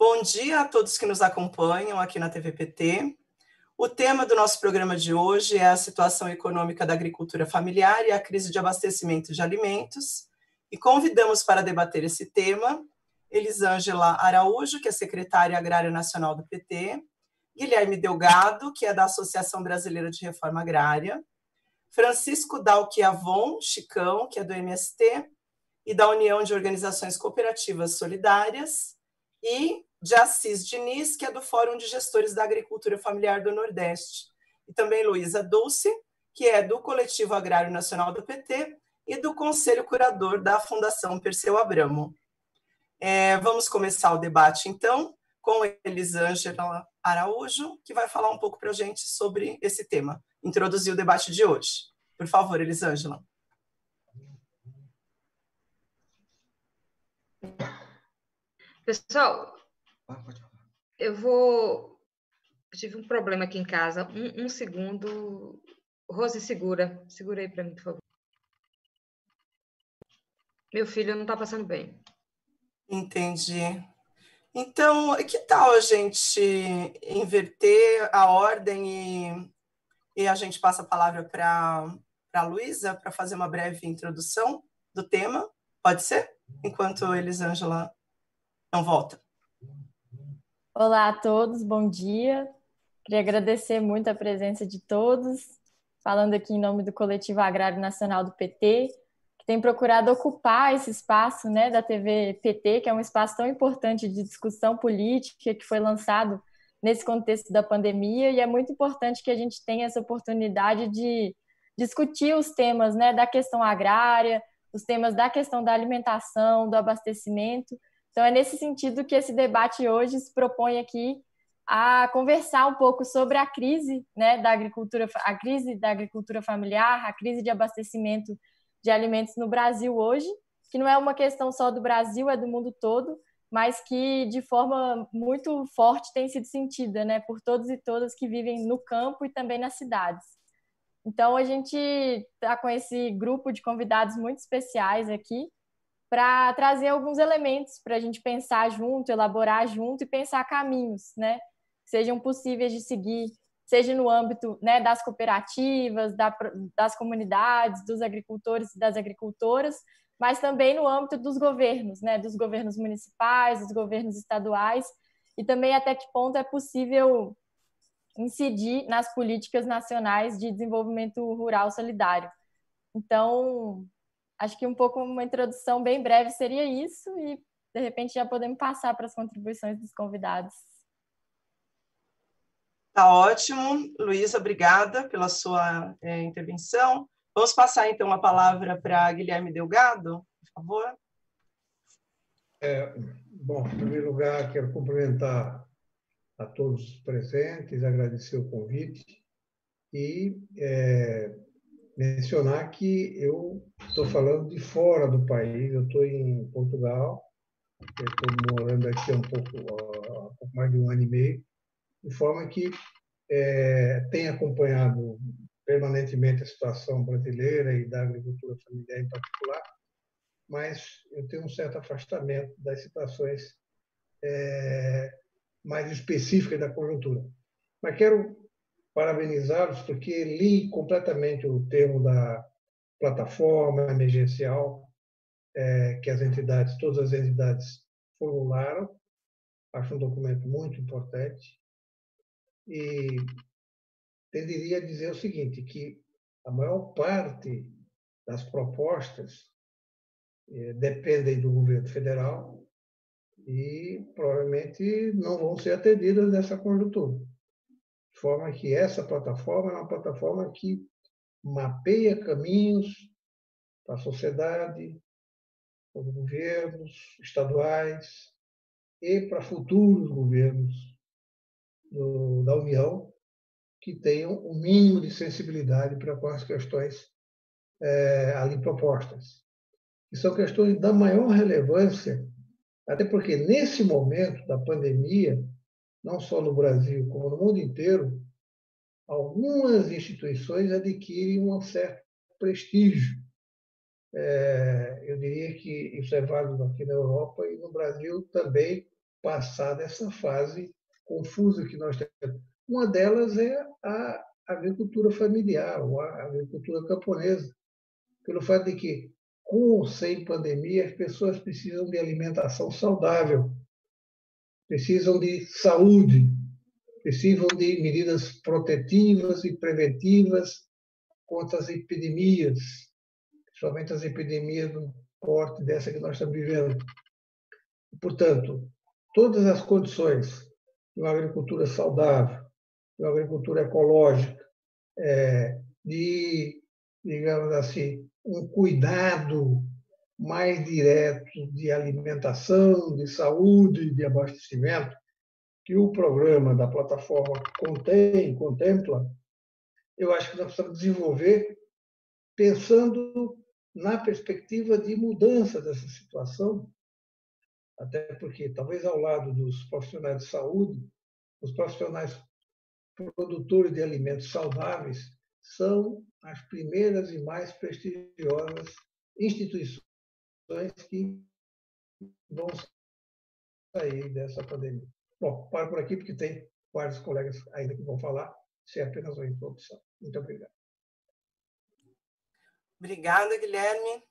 Bom dia a todos que nos acompanham aqui na TVPT. O tema do nosso programa de hoje é a situação econômica da agricultura familiar e a crise de abastecimento de alimentos. E convidamos para debater esse tema Elisângela Araújo, que é secretária agrária nacional do PT, Guilherme Delgado, que é da Associação Brasileira de Reforma Agrária, Francisco Dalquiavon Chicão, que é do MST, e da União de Organizações Cooperativas Solidárias, e de Assis Diniz, que é do Fórum de Gestores da Agricultura Familiar do Nordeste, e também Luísa Dulce, que é do Coletivo Agrário Nacional do PT e do Conselho Curador da Fundação Perseu Abramo. Vamos começar o debate, então, com Elisângela Araújo, que vai falar um pouco para a gente sobre esse tema, introduzir o debate de hoje. Por favor, Elisângela. Pessoal, eu tive um problema aqui em casa. Um segundo. Rose, segura aí para mim, por favor. Meu filho não está passando bem. Entendi. Então, que tal a gente inverter a ordem e a gente passa a palavra para a Luísa para fazer uma breve introdução do tema? Pode ser? Enquanto a Elisângela não volta. Olá a todos, bom dia. Queria agradecer muito a presença de todos, falando aqui em nome do Coletivo Agrário Nacional do PT, que tem procurado ocupar esse espaço, né, da TV PT, que é um espaço tão importante de discussão política, que foi lançado nesse contexto da pandemia, e é muito importante que a gente tenha essa oportunidade de discutir os temas, né, da questão agrária, os temas da questão da alimentação, do abastecimento. Então, é nesse sentido que esse debate hoje se propõe aqui a conversar um pouco sobre a crise, né, da agricultura, a crise da agricultura familiar, a crise de abastecimento de alimentos no Brasil hoje, que não é uma questão só do Brasil, é do mundo todo, mas que de forma muito forte tem sido sentida, né, por todos e todas que vivem no campo e também nas cidades. Então, a gente está com esse grupo de convidados muito especiais aqui, para trazer alguns elementos para a gente pensar junto, elaborar junto e pensar caminhos, né, que sejam possíveis de seguir, seja no âmbito, né, das cooperativas, das comunidades, dos agricultores e das agricultoras, mas também no âmbito dos governos, né, dos governos municipais, dos governos estaduais, e também até que ponto é possível incidir nas políticas nacionais de desenvolvimento rural solidário. Então, acho que um pouco uma introdução bem breve seria isso e, de repente, já podemos passar para as contribuições dos convidados. Tá ótimo. Luísa, obrigada pela sua intervenção. Vamos passar, então, a palavra para Guilherme Delgado, por favor. Bom, em primeiro lugar, quero cumprimentar a todos os presentes, agradecer o convite e mencionar que eu estou falando de fora do país, eu estou em Portugal, eu estou morando aqui há um pouco mais de 1 ano e meio, de forma que tenho acompanhado permanentemente a situação brasileira e da agricultura familiar em particular, mas eu tenho um certo afastamento das situações mais específicas da conjuntura. Mas quero parabenizá-los porque li completamente o termo da plataforma emergencial que todas as entidades formularam. Acho um documento muito importante e tenderia a dizer o seguinte, que a maior parte das propostas dependem do governo federal e provavelmente não vão ser atendidas nessa conjuntura. De forma que essa plataforma é uma plataforma que mapeia caminhos para a sociedade, para os governos estaduais e para futuros governos da União que tenham o mínimo de sensibilidade para com as questões ali propostas. E são questões da maior relevância, até porque nesse momento da pandemia, não só no Brasil, como no mundo inteiro, algumas instituições adquirem um certo prestígio. Eu diria que isso é válido aqui na Europa e no Brasil também passar dessa fase confusa que nós temos. Uma delas é a agricultura familiar, ou a agricultura camponesa, pelo fato de que, com ou sem pandemia, as pessoas precisam de alimentação saudável, precisam de saúde, precisam de medidas protetivas e preventivas contra as epidemias, principalmente as epidemias do porte dessa que nós estamos vivendo. Portanto, todas as condições de uma agricultura saudável, de uma agricultura ecológica, de, digamos assim, um cuidado mais direto de alimentação, de saúde, de abastecimento, que o programa da plataforma contempla, eu acho que nós precisamos desenvolver pensando na perspectiva de mudança dessa situação, até porque, talvez ao lado dos profissionais de saúde, os profissionais produtores de alimentos saudáveis são as primeiras e mais prestigiosas instituições que vão sair dessa pandemia. Bom, paro por aqui, porque tem vários colegas ainda que vão falar, se é apenas uma introdução. Muito obrigado. Obrigada, Guilherme.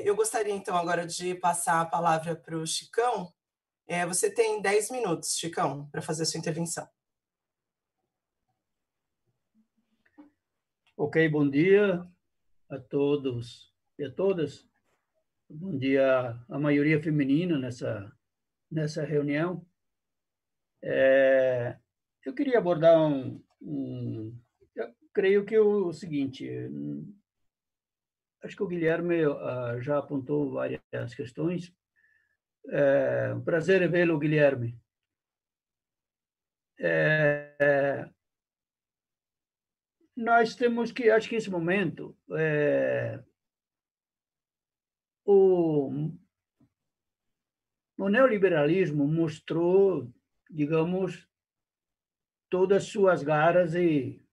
Eu gostaria, então, agora de passar a palavra para o Chicão. Você tem 10 minutos, Chicão, para fazer a sua intervenção. Ok, bom dia a todos e a todas. Bom dia à maioria feminina nessa reunião. Eu queria abordar eu creio que o seguinte, acho que o Guilherme já apontou várias questões. Um prazer vê-lo, Guilherme. Nós temos que, acho que esse momento, o neoliberalismo mostrou, digamos, todas as suas garras e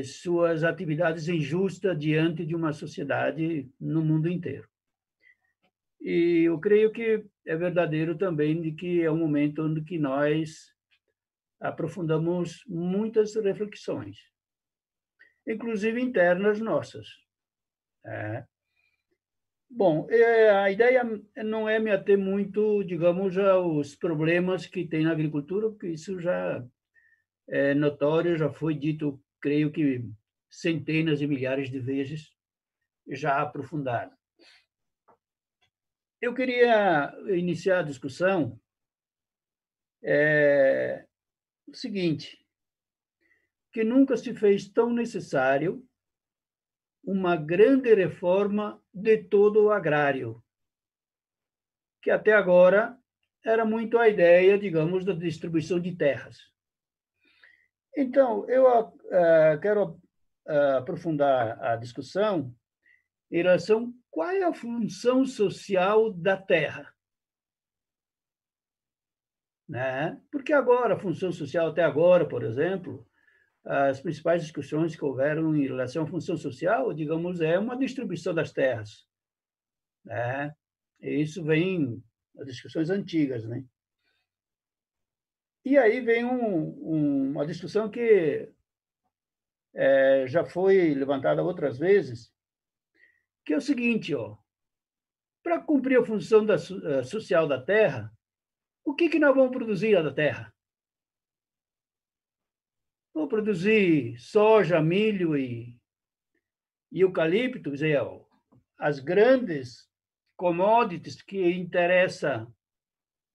suas atividades injustas diante de uma sociedade no mundo inteiro. E eu creio que é verdadeiro também de que é um momento onde que nós aprofundamos muitas reflexões, inclusive internas nossas. Bom, a ideia não é me ater muito, digamos, aos problemas que tem na agricultura, porque isso já é notório, já foi dito, creio que centenas e milhares de vezes, já aprofundado. Eu queria iniciar a discussão o seguinte, que nunca se fez tão necessário uma grande reforma de todo o agrário, que até agora era muito a ideia, digamos, da distribuição de terras. Então, eu quero aprofundar a discussão em relação a qual é a função social da terra. Né? Porque agora, a função social até agora, por exemplo, as principais discussões que houveram em relação à função social, digamos, é uma distribuição das terras. Né? E isso vem das discussões antigas. Né? E aí vem uma discussão que já foi levantada outras vezes, que é o seguinte, para cumprir a função social da terra, o que nós vamos produzir da terra? Vamos produzir soja, milho e eucalipto, quer dizer, as grandes commodities que interessam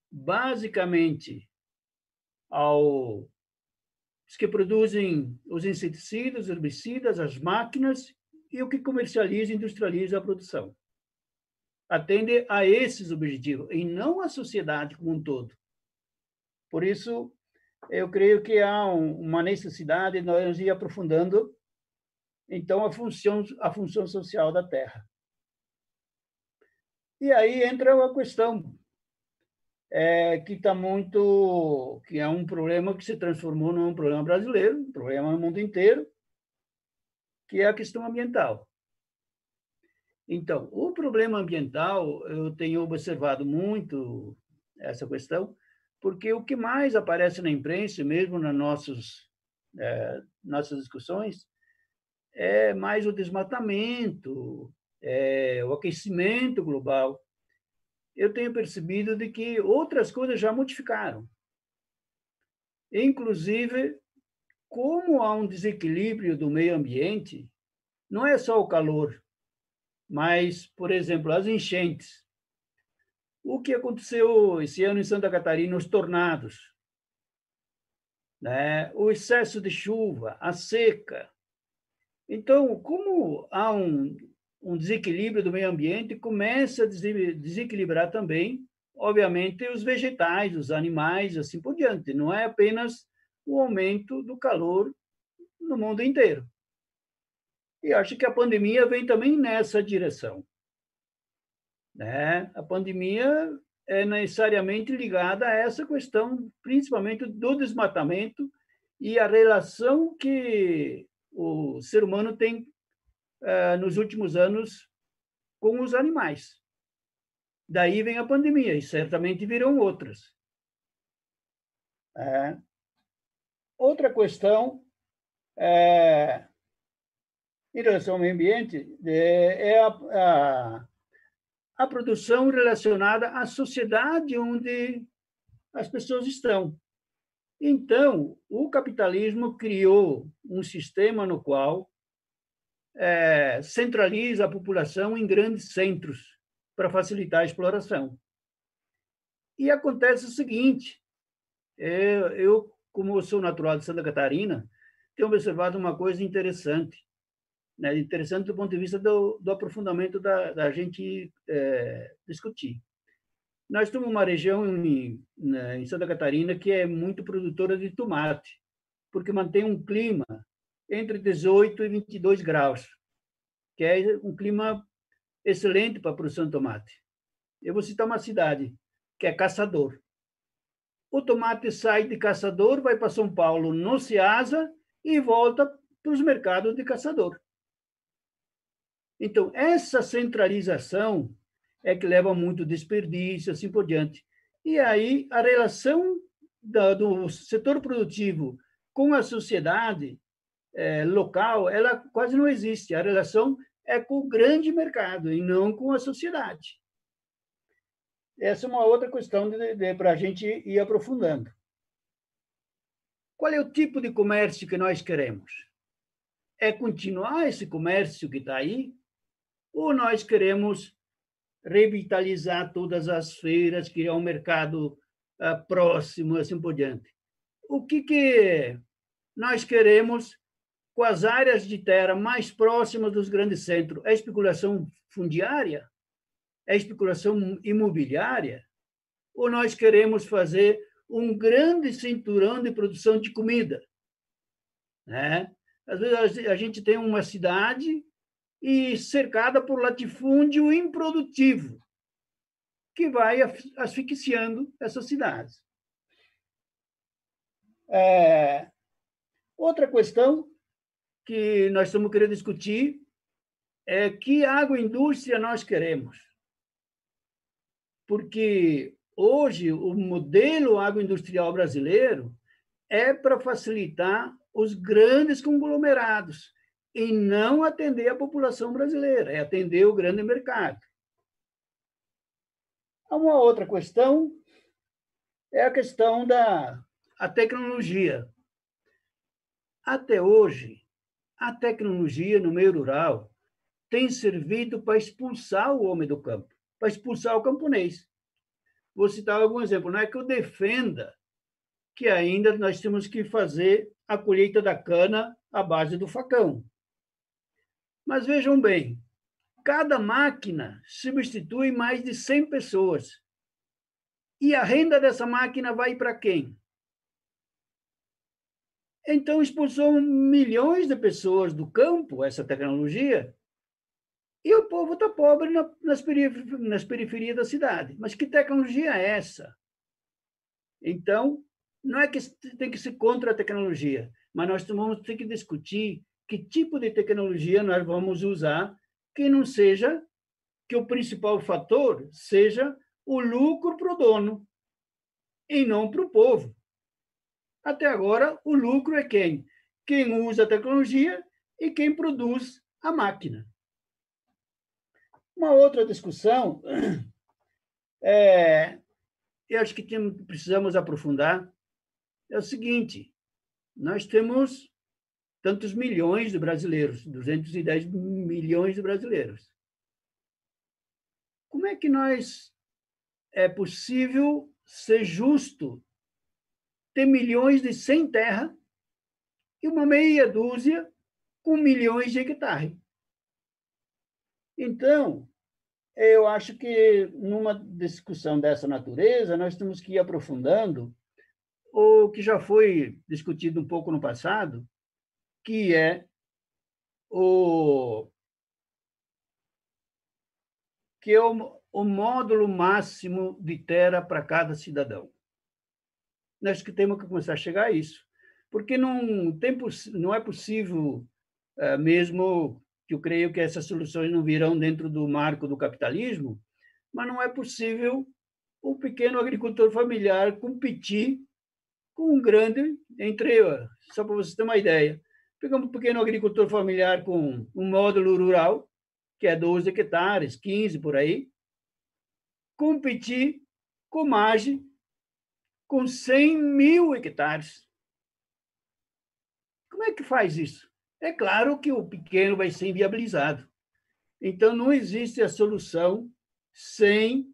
basicamente aos que produzem os inseticidas, herbicidas, as máquinas e o que comercializa e industrializa a produção. Atende a esses objetivos, e não a sociedade como um todo. Por isso, eu creio que há uma necessidade de nós ir aprofundando, então, a função social da terra. E aí entra a questão que é um problema que se transformou num problema brasileiro, um problema no mundo inteiro, que é a questão ambiental. Então, o problema ambiental, eu tenho observado muito essa questão, porque o que mais aparece na imprensa, mesmo nas nossas discussões, é mais o desmatamento, o aquecimento global. Eu tenho percebido de que outras coisas já modificaram. Inclusive, como há um desequilíbrio do meio ambiente, não é só o calor, mas, por exemplo, as enchentes. O que aconteceu esse ano em Santa Catarina, os tornados, né? O excesso de chuva, a seca. Então, como há um desequilíbrio do meio ambiente, começa a desequilibrar também, obviamente, os vegetais, os animais, assim por diante. Não é apenas o aumento do calor no mundo inteiro. E acho que a pandemia vem também nessa direção, né? A pandemia é necessariamente ligada a essa questão, principalmente do desmatamento e a relação que o ser humano tem nos últimos anos com os animais. Daí vem a pandemia, e certamente virão outras. Outra questão em relação ao meio ambiente é a produção relacionada à sociedade onde as pessoas estão. Então, o capitalismo criou um sistema no qual centraliza a população em grandes centros para facilitar a exploração. E acontece o seguinte, eu, como eu sou natural de Santa Catarina, tenho observado uma coisa interessante, né? Interessante do ponto de vista do aprofundamento da gente discutir. Nós temos uma região em Santa Catarina que é muito produtora de tomate, porque mantém um clima entre 18 e 22 graus, que é um clima excelente para a produção de tomate. Eu vou citar uma cidade, que é Caçador. O tomate sai de Caçador, vai para São Paulo no Ceasa e volta para os mercados de Caçador. Então, essa centralização é que leva a muito desperdício, assim por diante. E aí, a relação do setor produtivo com a sociedade local, ela quase não existe. A relação é com o grande mercado e não com a sociedade. Essa é uma outra questão para a gente ir aprofundando. Qual é o tipo de comércio que nós queremos? É continuar esse comércio que está aí? Ou nós queremos revitalizar todas as feiras, criar um mercado próximo, assim por diante? O que nós queremos com as áreas de terra mais próximas dos grandes centros? É especulação fundiária? É especulação imobiliária? Ou nós queremos fazer um grande cinturão de produção de comida? Né? Às vezes a gente tem uma cidade e cercada por latifúndio improdutivo, que vai asfixiando essas cidades. Outra questão que nós estamos querendo discutir é que agroindústria nós queremos. Porque hoje o modelo agroindustrial brasileiro é para facilitar os grandes conglomerados e não atender a população brasileira, é atender o grande mercado. Uma outra questão é a questão da tecnologia. Até hoje, a tecnologia no meio rural tem servido para expulsar o homem do campo, para expulsar o camponês. Vou citar algum exemplo. Não é que eu defenda que ainda nós temos que fazer a colheita da cana à base do facão. Mas vejam bem, cada máquina substitui mais de 100 pessoas. E a renda dessa máquina vai para quem? Então, expulsou milhões de pessoas do campo, essa tecnologia, e o povo está pobre nas periferias da cidade. Mas que tecnologia é essa? Então, não é que tem que ser contra a tecnologia, mas nós vamos ter que discutir que tipo de tecnologia nós vamos usar que não seja, que o principal fator seja o lucro para o dono e não para o povo. Até agora, o lucro é quem? Quem usa a tecnologia e quem produz a máquina. Uma outra discussão, eu acho que precisamos aprofundar, é o seguinte: nós temos tantos milhões de brasileiros, 210 milhões de brasileiros. Como é que é possível ser justo ter milhões de sem terra e uma meia dúzia com milhões de hectares? Então, eu acho que numa discussão dessa natureza, nós temos que ir aprofundando o que já foi discutido um pouco no passado, que é o módulo máximo de terra para cada cidadão. Nós que temos que começar a chegar a isso, porque não é possível, mesmo que eu creio que essas soluções não virão dentro do marco do capitalismo, mas não é possível o pequeno agricultor familiar competir com um grande, só para você ter uma ideia, pegamos um pequeno agricultor familiar com um módulo rural, que é 12 hectares, 15 por aí, competir com Mage com 100 mil hectares. Como é que faz isso? É claro que o pequeno vai ser inviabilizado. Então, não existe a solução sem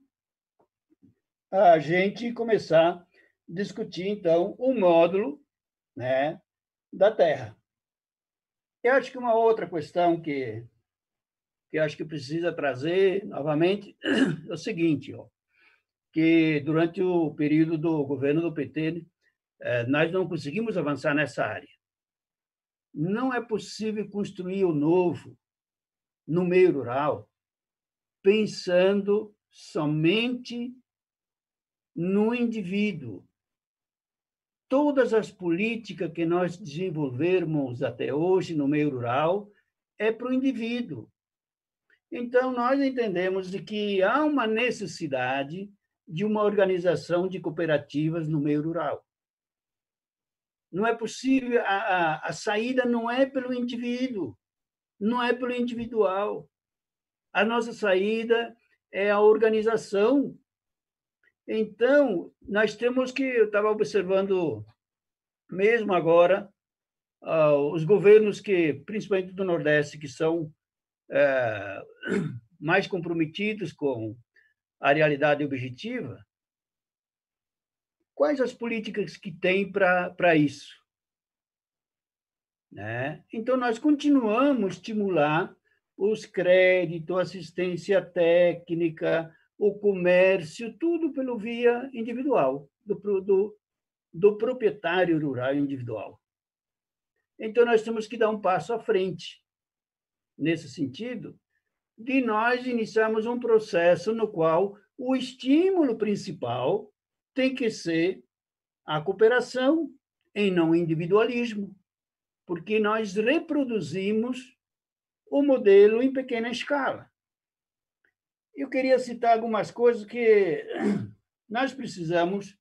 a gente começar a discutir, então, o módulo, né, da terra. Eu acho que uma outra questão que eu acho que precisa trazer novamente é o seguinte, que durante o período do governo do PT, nós não conseguimos avançar nessa área. Não é possível construir o novo no meio rural pensando somente no indivíduo. Todas as políticas que nós desenvolvermos até hoje no meio rural é para o indivíduo. Então, nós entendemos de que há uma necessidade de uma organização de cooperativas no meio rural. Não é possível, a saída não é pelo indivíduo, não é pelo individual. A nossa saída é a organização. Então, nós temos que, eu estava observando mesmo agora, os governos que, principalmente do Nordeste, que são mais comprometidos com a realidade objetiva, quais as políticas que tem para isso? Né? Então, nós continuamos a estimular os créditos, assistência técnica, o comércio, tudo pelo via individual, do proprietário rural individual. Então, nós temos que dar um passo à frente, nesse sentido, de nós iniciarmos um processo no qual o estímulo principal tem que ser a cooperação, e não o individualismo, porque nós reproduzimos o modelo em pequena escala. Eu queria citar algumas coisas que nós precisamos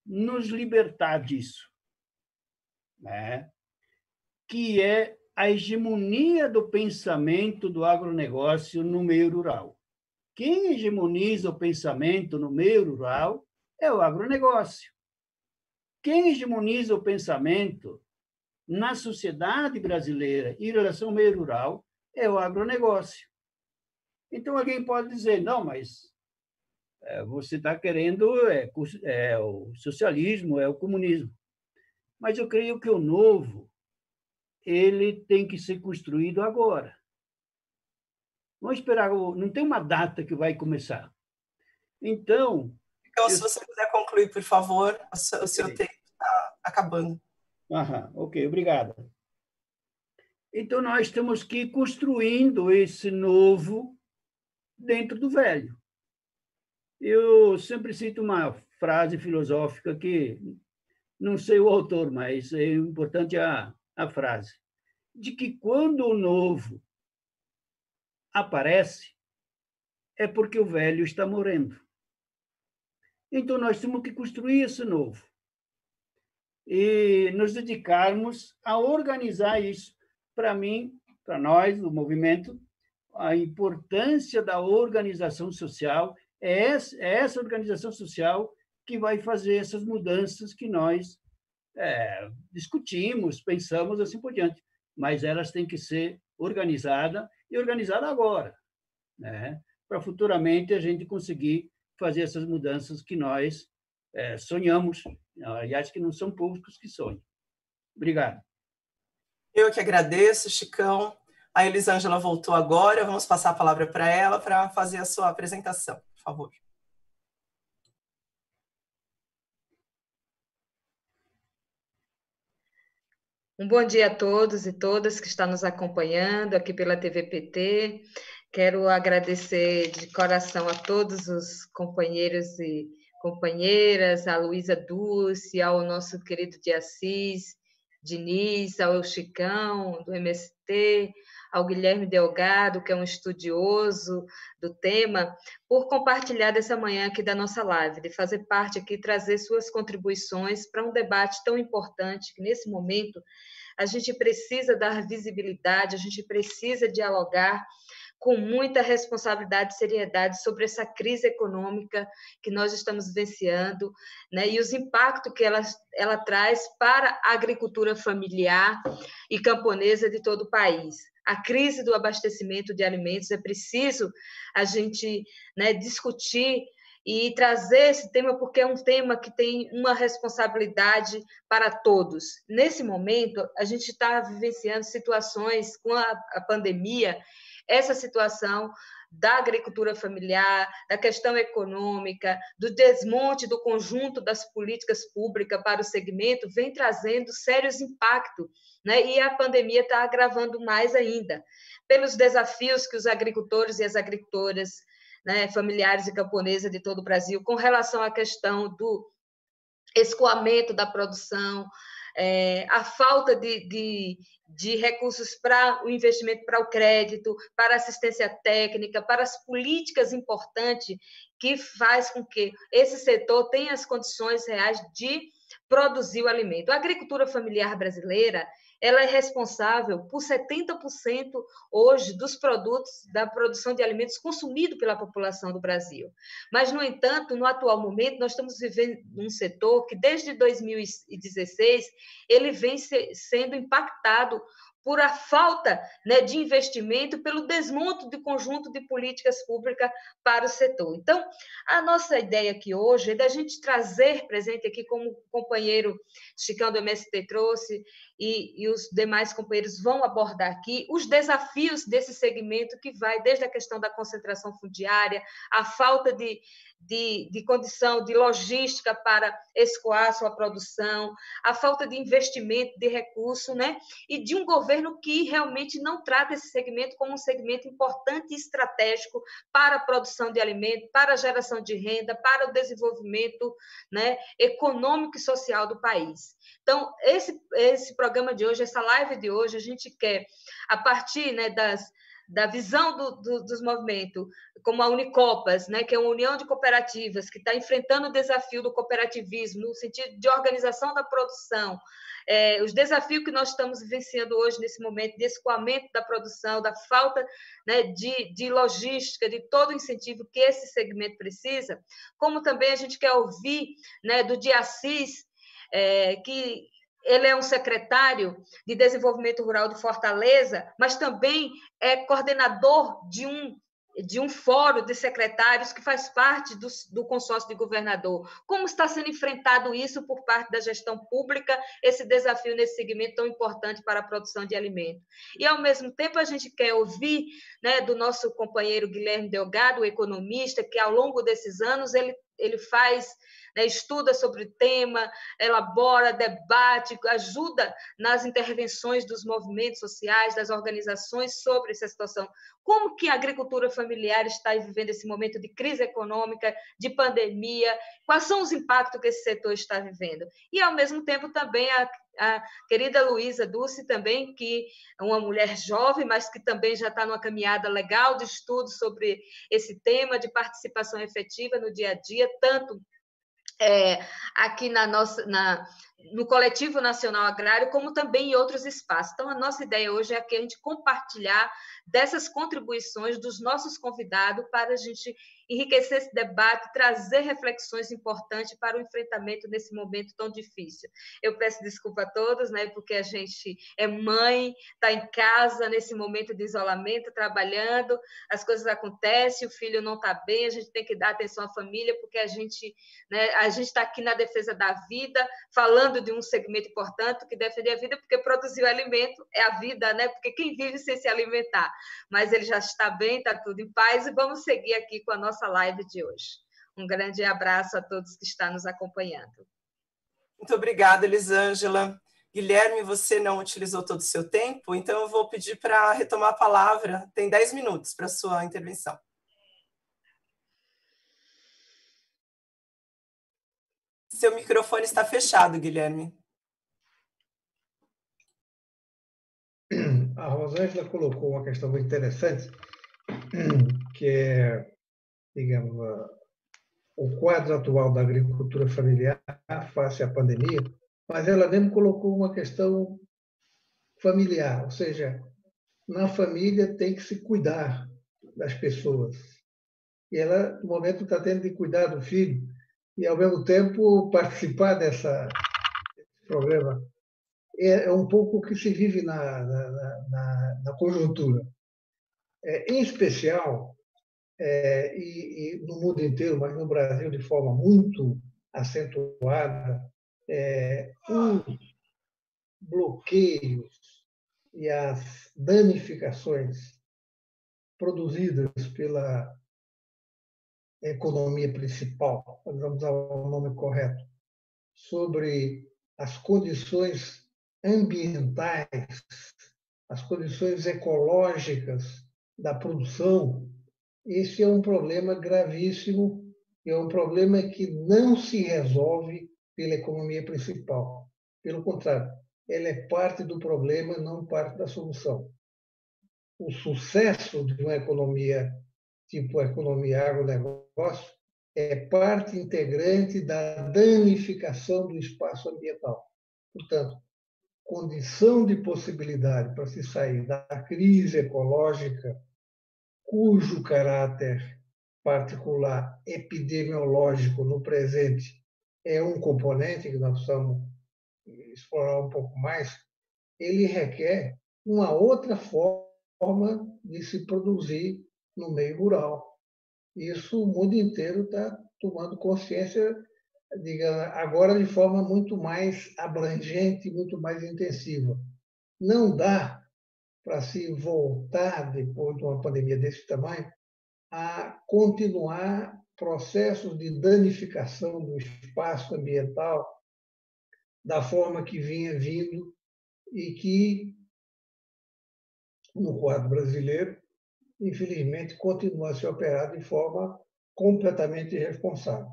nos libertar disso, né? Que é a hegemonia do pensamento do agronegócio no meio rural. Quem hegemoniza o pensamento no meio rural é o agronegócio. Quem hegemoniza o pensamento na sociedade brasileira em relação ao meio rural é o agronegócio. Então, alguém pode dizer, não, mas você está querendo o socialismo, é o comunismo. Mas eu creio que o novo ele tem que ser construído agora. Vamos esperar, não tem uma data que vai começar. Então, se você puder concluir, por favor, o seu tempo está acabando. Ok, obrigado. Então, nós temos que ir construindo esse novo dentro do velho. Eu sempre cito uma frase filosófica que não sei o autor, mas é importante a frase, de que quando o novo aparece, é porque o velho está morrendo. Então, nós temos que construir esse novo e nos dedicarmos a organizar isso. Para mim, para nós, do movimento, a importância da organização social é essa organização social que vai fazer essas mudanças que nós discutimos, pensamos, assim por diante. Mas elas têm que ser organizadas e organizadas agora, né? Para futuramente a gente conseguir fazer essas mudanças que nós sonhamos. Aliás, que não são poucos que sonham. Obrigado. Eu que agradeço, Chicão. A Elisângela voltou agora, vamos passar a palavra para ela para fazer a sua apresentação, por favor. Um bom dia a todos e todas que estão nos acompanhando aqui pela TVPT. Quero agradecer de coração a todos os companheiros e companheiras, a Luísa Dulce, ao nosso querido de Assis, Diniz, ao Chicão, do MST, ao Guilherme Delgado, que é um estudioso do tema, por compartilhar dessa manhã aqui da nossa live, de fazer parte aqui, trazer suas contribuições para um debate tão importante, que nesse momento a gente precisa dar visibilidade, a gente precisa dialogar com muita responsabilidade e seriedade sobre essa crise econômica que nós estamos vivenciando, né, e os impactos que ela traz para a agricultura familiar e camponesa de todo o país. A crise do abastecimento de alimentos, é preciso a gente, né, discutir e trazer esse tema, porque é um tema que tem uma responsabilidade para todos. Nesse momento, a gente está vivenciando situações com a pandemia, essa situação da agricultura familiar, da questão econômica, do desmonte do conjunto das políticas públicas para o segmento, vem trazendo sérios impactos, né? E a pandemia está agravando mais ainda, pelos desafios que os agricultores e as agricultoras, né, familiares e camponesas de todo o Brasil, com relação à questão do escoamento da produção, a falta de recursos para o investimento, para o crédito, para a assistência técnica, para as políticas importantes que faz com que esse setor tenha as condições reais de produzir o alimento. A agricultura familiar brasileira, ela é responsável por 70% hoje dos produtos da produção de alimentos consumidos pela população do Brasil. Mas, no entanto, no atual momento, nós estamos vivendo um setor que, desde 2016, ele vem sendo impactado por a falta, né, de investimento, pelo desmonte do conjunto de políticas públicas para o setor. Então, a nossa ideia aqui hoje é da gente trazer presente aqui, como o companheiro Chicão do MST trouxe, e os demais companheiros vão abordar aqui, os desafios desse segmento que vai desde a questão da concentração fundiária, a falta de condição de logística para escoar sua produção, a falta de investimento de recurso, né? E de um governo que realmente não trata esse segmento como um segmento importante e estratégico para a produção de alimentos, para a geração de renda, para o desenvolvimento, né, econômico e social do país. Então, esse programa de hoje, essa live de hoje, a gente quer, a partir, né, da visão dos movimentos, como a Unicopas, né, que é uma união de cooperativas que está enfrentando o desafio do cooperativismo, no sentido de organização da produção, os desafios que nós estamos vivenciando hoje, nesse momento, de escoamento da produção, da falta, né, de logística, de todo o incentivo que esse segmento precisa, como também a gente quer ouvir, né, do Assis, que ele é um secretário de Desenvolvimento Rural de Fortaleza, mas também é coordenador de um fórum de secretários que faz parte do consórcio de governador. Como está sendo enfrentado isso por parte da gestão pública, esse desafio nesse segmento tão importante para a produção de alimentos? E, ao mesmo tempo, a gente quer ouvir, né, do nosso companheiro Guilherme Delgado, o economista, que, ao longo desses anos, ele faz, né, estuda sobre o tema, elabora, debate, ajuda nas intervenções dos movimentos sociais, das organizações sobre essa situação. Como que a agricultura familiar está vivendo esse momento de crise econômica, de pandemia? Quais são os impactos que esse setor está vivendo? E, ao mesmo tempo, também a querida Luísa Dulce, também, que é uma mulher jovem, mas que também já está numa caminhada legal de estudo sobre esse tema de participação efetiva no dia a dia, tanto aqui no Coletivo Nacional Agrário, como também em outros espaços. Então, a nossa ideia hoje é que a gente compartilhar dessas contribuições dos nossos convidados para a gente enriquecer esse debate, trazer reflexões importantes para o enfrentamento nesse momento tão difícil. Eu peço desculpa a todos, né, porque a gente é mãe, está em casa nesse momento de isolamento, trabalhando, as coisas acontecem, o filho não está bem, a gente tem que dar atenção à família, porque a gente está aqui na defesa da vida, falando de um segmento importante, que defende a vida, porque produzir o alimento é a vida, né? Porque quem vive sem se alimentar. Mas ele já está bem, está tudo em paz, e vamos seguir aqui com a nossa live de hoje. Um grande abraço a todos que estão nos acompanhando. Muito obrigada, Elisângela. Guilherme, você não utilizou todo o seu tempo, então eu vou pedir para retomar a palavra. Tem 10 minutos para a sua intervenção. Seu microfone está fechado, Guilherme. A Rosângela colocou uma questão muito interessante, que é, digamos, o quadro atual da agricultura familiar face à pandemia, mas ela mesmo colocou uma questão familiar, ou seja, na família tem que se cuidar das pessoas. E ela, no momento, está tendo de cuidar do filho e, ao mesmo tempo, participar desse programa. É um pouco o que se vive na conjuntura. Em especial, e no mundo inteiro, mas no Brasil de forma muito acentuada, os bloqueios e as danificações produzidas pela economia principal, vamos usar o nome correto, sobre as condições ambientais, as condições ecológicas da produção, esse é um problema gravíssimo, é um problema que não se resolve pela economia principal. Pelo contrário, ela é parte do problema, não parte da solução. O sucesso de uma economia tipo a economia agronegócio é parte integrante da danificação do espaço ambiental. Portanto, condição de possibilidade para se sair da crise ecológica, cujo caráter particular epidemiológico no presente é um componente que nós precisamos explorar um pouco mais, ele requer uma outra forma de se produzir no meio rural. Isso o mundo inteiro está tomando consciência, digamos, agora de forma muito mais abrangente, muito mais intensiva. Não dá para se voltar, depois de uma pandemia desse tamanho, a continuar processos de danificação do espaço ambiental da forma que vinha vindo e que, no quadro brasileiro, infelizmente, continua a ser operado de forma completamente irresponsável.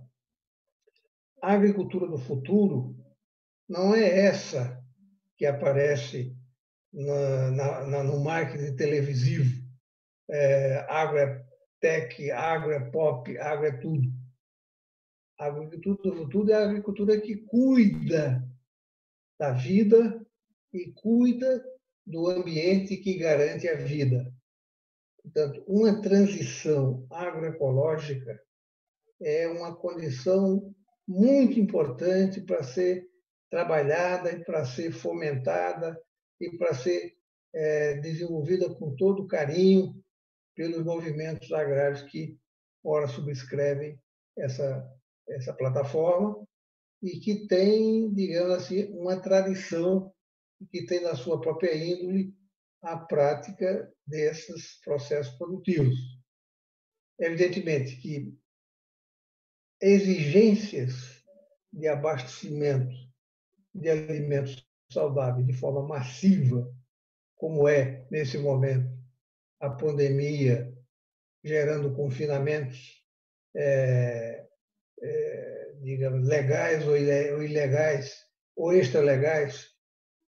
A agricultura do futuro não é essa que aparece no marketing televisivo. Agro é tech, agro é pop, agro é tudo. A agricultura do futuro é a agricultura que cuida da vida e cuida do ambiente que garante a vida. Portanto, uma transição agroecológica é uma condição muito importante para ser trabalhada e para ser fomentada e para ser desenvolvida com todo carinho pelos movimentos agrários que, ora, subscrevem essa plataforma e que tem, digamos assim, uma tradição, que tem na sua própria índole a prática desses processos produtivos. Evidentemente que exigências de abastecimento de alimentos saudáveis de forma massiva, como é, nesse momento, a pandemia, gerando confinamentos, digamos, legais ou ilegais, ou extralegais,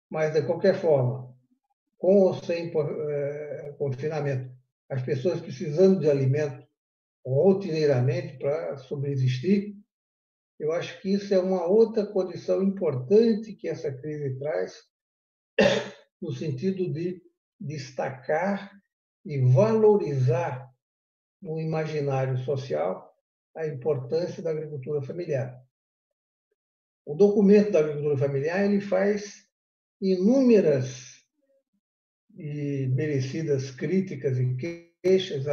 mas, de qualquer forma, com ou sem confinamento, as pessoas precisando de alimento rotineiramente para sobreexistir, Eu acho que isso é uma outra condição importante que essa crise traz, no sentido de destacar e valorizar no imaginário social a importância da agricultura familiar. O documento da agricultura familiar ele faz inúmeras e merecidas críticas e queixas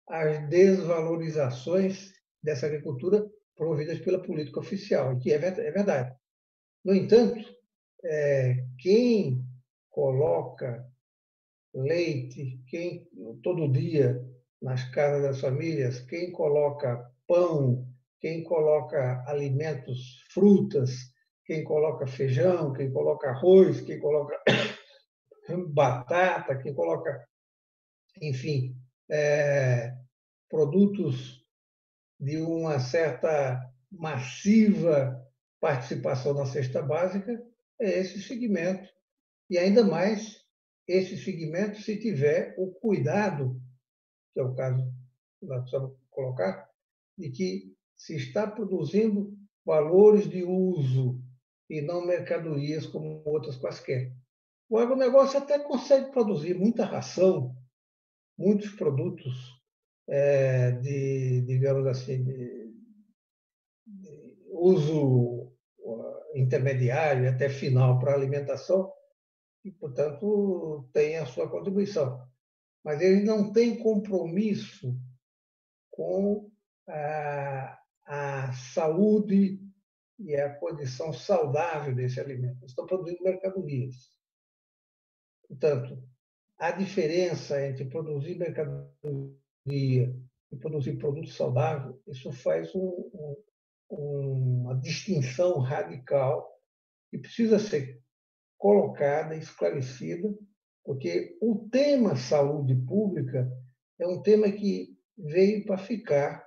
às desvalorizações dessa agricultura promovidas pela política oficial, que é verdade. No entanto, quem coloca leite, quem todo dia nas casas das famílias, quem coloca pão, quem coloca alimentos, frutas, quem coloca feijão, quem coloca arroz, quem coloca batata, quem coloca, enfim, produtos de uma certa massiva participação na cesta básica, é esse segmento. E ainda mais esse segmento se tiver o cuidado, que é o caso que nós precisamos colocar, de que se está produzindo valores de uso e não mercadorias como outras quaisquer. O agronegócio até consegue produzir muita ração, muitos produtos digamos assim, de uso intermediário e até final para a alimentação, e, portanto, tem a sua contribuição. Mas ele não tem compromisso com a saúde e a condição saudável desse alimento. Eles estão produzindo mercadorias. Portanto, a diferença entre produzir mercadoria e produzir produto saudável, isso faz uma distinção radical que precisa ser colocada, esclarecida, porque o tema saúde pública é um tema que veio para ficar,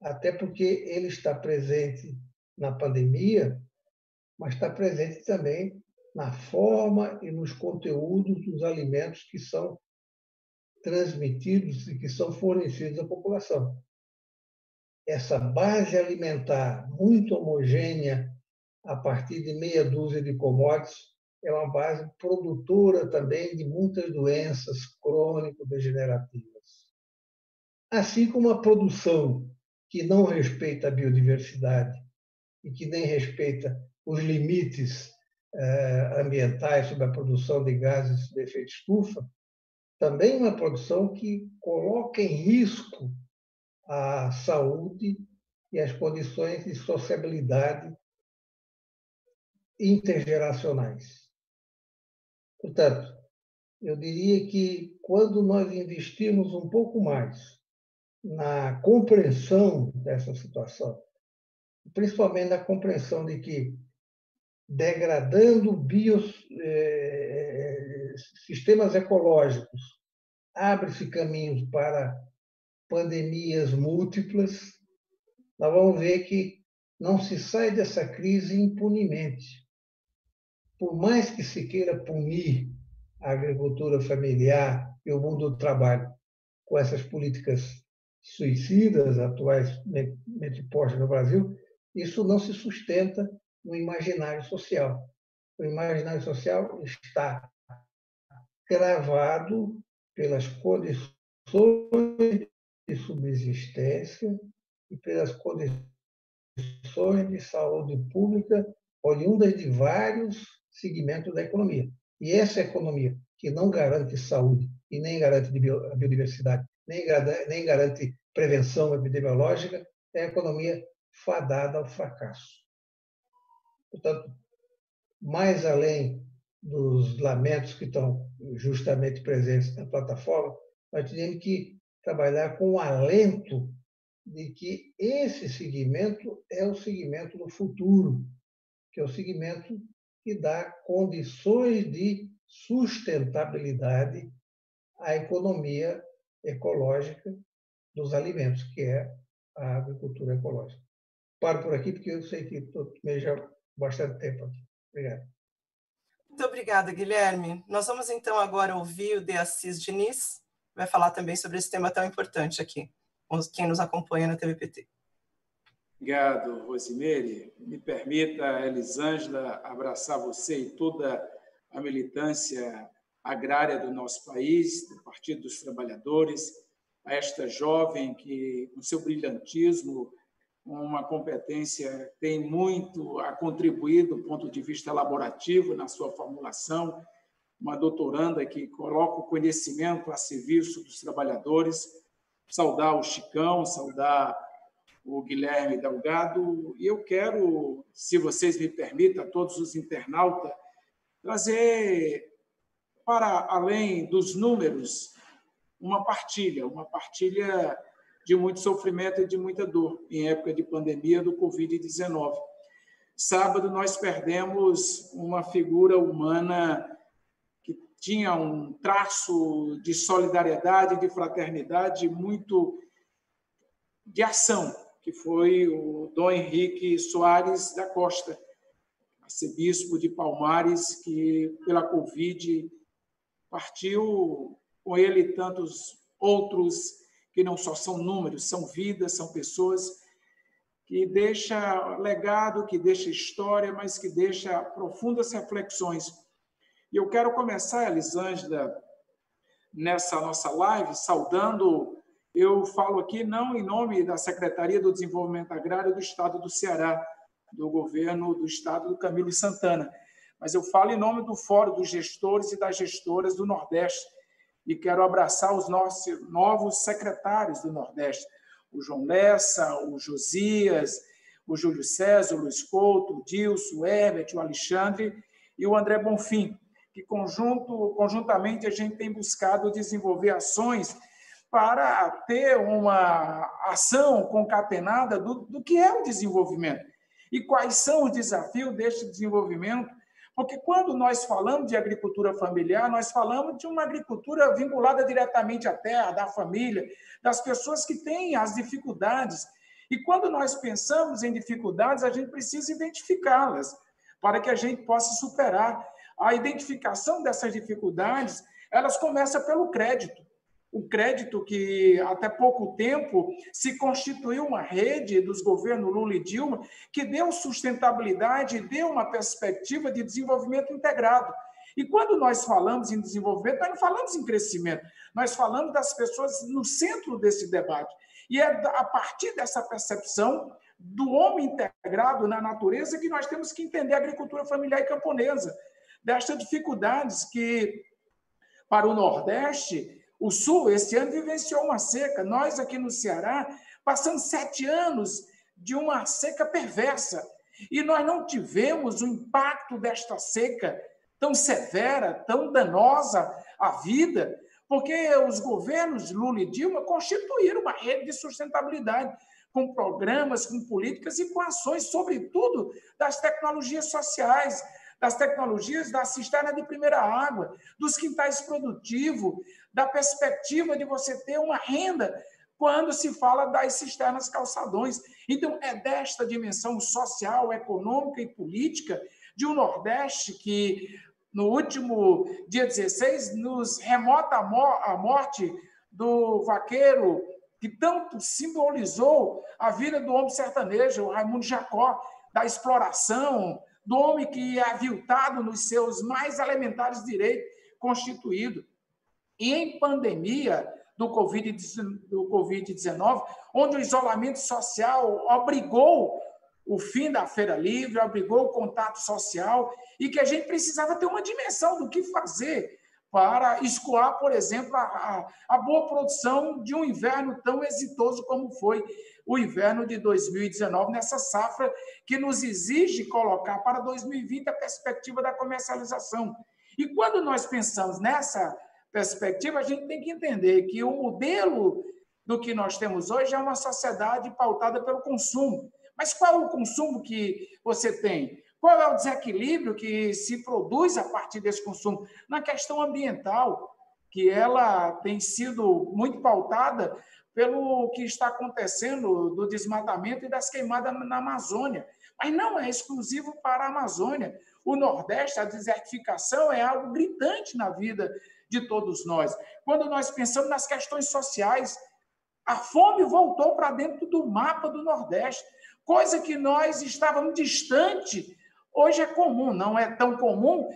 até porque ele está presente na pandemia, mas está presente também na forma e nos conteúdos dos alimentos que são transmitidos e que são fornecidos à população. Essa base alimentar muito homogênea, a partir de meia dúzia de commodities, é uma base produtora também de muitas doenças crônico-degenerativas. Assim como a produção que não respeita a biodiversidade e que nem respeita os limites ambientais sobre a produção de gases de efeito estufa, também uma produção que coloca em risco a saúde e as condições de sociabilidade intergeracionais. Portanto, eu diria que quando nós investimos um pouco mais na compreensão dessa situação, principalmente na compreensão de que degradando sistemas ecológicos abre-se caminhos para pandemias múltiplas, nós vamos ver que não se sai dessa crise impunemente. Por mais que se queira punir a agricultura familiar e o mundo do trabalho com essas políticas suicidas atualmente postas no Brasil, isso não se sustenta no imaginário social. O imaginário social está gravado pelas condições de subsistência e pelas condições de saúde pública oriundas de vários segmentos da economia. E essa economia que não garante saúde e nem garante a biodiversidade, nem garante prevenção epidemiológica, é a economia fadada ao fracasso. Portanto, mais além dos lamentos que estão justamente presentes na plataforma, nós temos que trabalhar com o alento de que esse segmento é o segmento do futuro, que é o segmento que dá condições de sustentabilidade à economia ecológica dos alimentos, que é a agricultura ecológica. Paro por aqui, porque eu sei que estou já há bastante tempo aqui. Obrigado. Muito obrigada, Guilherme. Nós vamos, então, agora ouvir o De Assis Diniz, que vai falar também sobre esse tema tão importante aqui, quem nos acompanha na TVPT. Obrigado, Rosimeire. Me permita, Elisângela, abraçar você e toda a militância agrária do nosso país, do Partido dos Trabalhadores, a esta jovem que, com seu brilhantismo, uma competência, tem muito a contribuir do ponto de vista elaborativo na sua formulação, uma doutoranda que coloca o conhecimento a serviço dos trabalhadores, saudar o Chicão, saudar o Guilherme Delgado, e eu quero, se vocês me permitam, a todos os internautas, trazer para além dos números uma partilha de muito sofrimento e de muita dor em época de pandemia do Covid-19. Sábado nós perdemos uma figura humana que tinha um traço de solidariedade, de fraternidade, muito de ação, que foi o Dom Henrique Soares da Costa, arcebispo de Palmares, que pela Covid partiu, com ele tantos outros que não só são números, são vidas, são pessoas que deixa legado, que deixa história, mas que deixa profundas reflexões. E eu quero começar, Elisângela, nessa nossa live, saudando, eu falo aqui não em nome da Secretaria do Desenvolvimento Agrário do Estado do Ceará, do governo do Estado do Camilo Santana, mas eu falo em nome do Fórum dos Gestores e das Gestoras do Nordeste, e quero abraçar os nossos novos secretários do Nordeste, o João Lessa, o Josias, o Júlio César, o Luiz Couto, o Dilson, o Herbert, o Alexandre e o André Bonfim, que conjuntamente a gente tem buscado desenvolver ações para ter uma ação concatenada do que é o desenvolvimento e quais são os desafios deste desenvolvimento. Porque quando nós falamos de agricultura familiar, nós falamos de uma agricultura vinculada diretamente à terra, da família, das pessoas que têm as dificuldades. E quando nós pensamos em dificuldades, a gente precisa identificá-las para que a gente possa superar. A identificação dessas dificuldades, elas começam pelo crédito. O crédito que, até pouco tempo, se constituiu uma rede dos governos Lula e Dilma que deu sustentabilidade e deu uma perspectiva de desenvolvimento integrado. E quando nós falamos em desenvolvimento, nós não falamos em crescimento, nós falamos das pessoas no centro desse debate. E é a partir dessa percepção do homem integrado na natureza que nós temos que entender a agricultura familiar e camponesa, destas dificuldades que, para o Nordeste, o Sul, esse ano, vivenciou uma seca. Nós, aqui no Ceará, passamos 7 anos de uma seca perversa. E nós não tivemos o impacto desta seca tão severa, tão danosa à vida, porque os governos Lula e Dilma constituíram uma rede de sustentabilidade, com programas, com políticas e com ações, sobretudo das tecnologias sociais, das tecnologias da cisterna de primeira água, dos quintais produtivos, da perspectiva de você ter uma renda quando se fala das cisternas calçadões. Então, é desta dimensão social, econômica e política de um Nordeste que, no último dia 16, nos remota a morte do vaqueiro que tanto simbolizou a vida do homem sertanejo, o Raimundo Jacó, da exploração, do homem que é aviltado nos seus mais elementares direitos constituídos. E em pandemia do Covid-19, onde o isolamento social obrigou o fim da feira livre, obrigou o contato social, e que a gente precisava ter uma dimensão do que fazer para escoar, por exemplo, a boa produção de um inverno tão exitoso como foi o inverno de 2019, nessa safra que nos exige colocar para 2020 a perspectiva da comercialização. E quando nós pensamos nessa perspectiva, a gente tem que entender que o modelo do que nós temos hoje é uma sociedade pautada pelo consumo. Mas qual é o consumo que você tem? Qual é o desequilíbrio que se produz a partir desse consumo? Na questão ambiental, que ela tem sido muito pautada pelo que está acontecendo do desmatamento e das queimadas na Amazônia. Mas não é exclusivo para a Amazônia. O Nordeste, a desertificação é algo gritante na vida de todos nós. Quando nós pensamos nas questões sociais, a fome voltou para dentro do mapa do Nordeste, coisa que nós estávamos distante. Hoje é comum, não é tão comum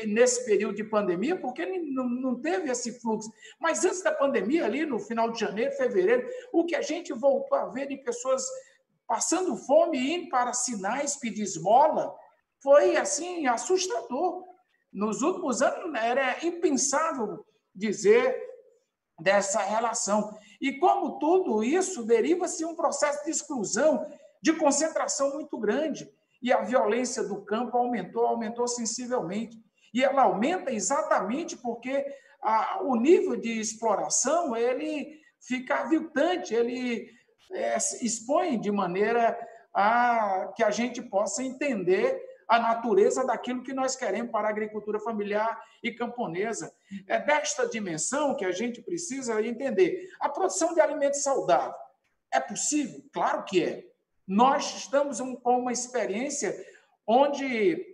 nesse período de pandemia, porque não teve esse fluxo. Mas antes da pandemia, ali no final de janeiro, fevereiro, o que a gente voltou a ver de pessoas passando fome e indo para sinais pedir esmola foi assim assustador. Nos últimos anos era impensável dizer dessa relação. E como tudo isso deriva-se um processo de exclusão, de concentração muito grande. E a violência do campo aumentou sensivelmente. E ela aumenta exatamente porque o nível de exploração ele fica aviltante, ele expõe de maneira a que a gente possa entender a natureza daquilo que nós queremos para a agricultura familiar e camponesa. É desta dimensão que a gente precisa entender. A produção de alimentos saudáveis é possível? Claro que é. Nós estamos com uma experiência onde,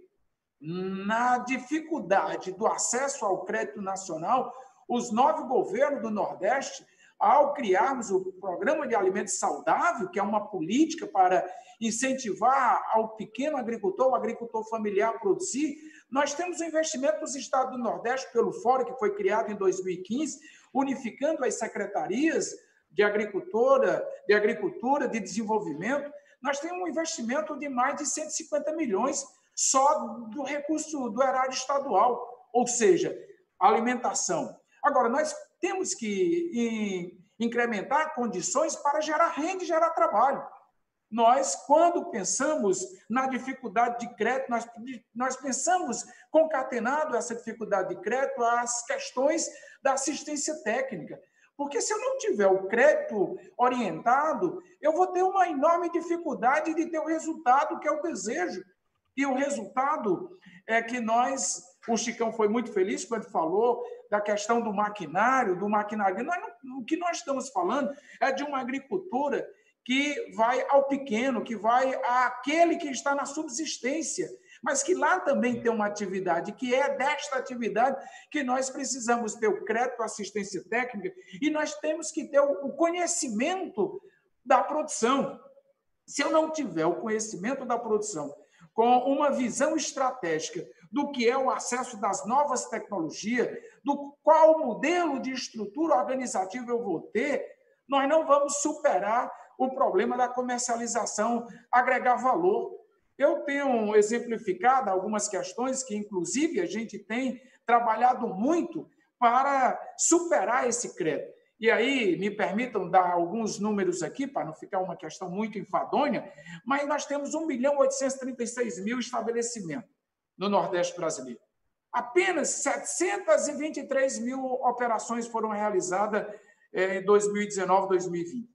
na dificuldade do acesso ao crédito nacional, os 9 governos do Nordeste, ao criarmos o Programa de Alimentos Saudável, que é uma política para incentivar ao pequeno agricultor, o agricultor familiar a produzir, nós temos o investimento dos estados do Nordeste pelo Fórum, que foi criado em 2015, unificando as secretarias de agricultura, de desenvolvimento. Nós temos um investimento de mais de 150 milhões só do recurso do erário estadual, ou seja, alimentação. Agora, nós temos que incrementar condições para gerar renda e gerar trabalho. Nós, quando pensamos na dificuldade de crédito, nós pensamos concatenado essa dificuldade de crédito às questões da assistência técnica. Porque se eu não tiver o crédito orientado, eu vou ter uma enorme dificuldade de ter o resultado que eu desejo. E o resultado é que o Chicão foi muito feliz quando falou da questão do maquinário. O que nós estamos falando é de uma agricultura que vai ao pequeno, que vai àquele que está na subsistência, mas que lá também tem uma atividade, que é desta atividade que nós precisamos ter o crédito, a assistência técnica, e nós temos que ter o conhecimento da produção. Se eu não tiver o conhecimento da produção, com uma visão estratégica do que é o acesso das novas tecnologias, do qual modelo de estrutura organizativa eu vou ter, nós não vamos superar o problema da comercialização, agregar valor. Eu tenho exemplificado algumas questões que, inclusive, a gente tem trabalhado muito para superar esse crédito. E aí, me permitam dar alguns números aqui, para não ficar uma questão muito enfadonha, mas nós temos 1.836.000 estabelecimentos no Nordeste brasileiro. Apenas 723.000 operações foram realizadas em 2019, 2020.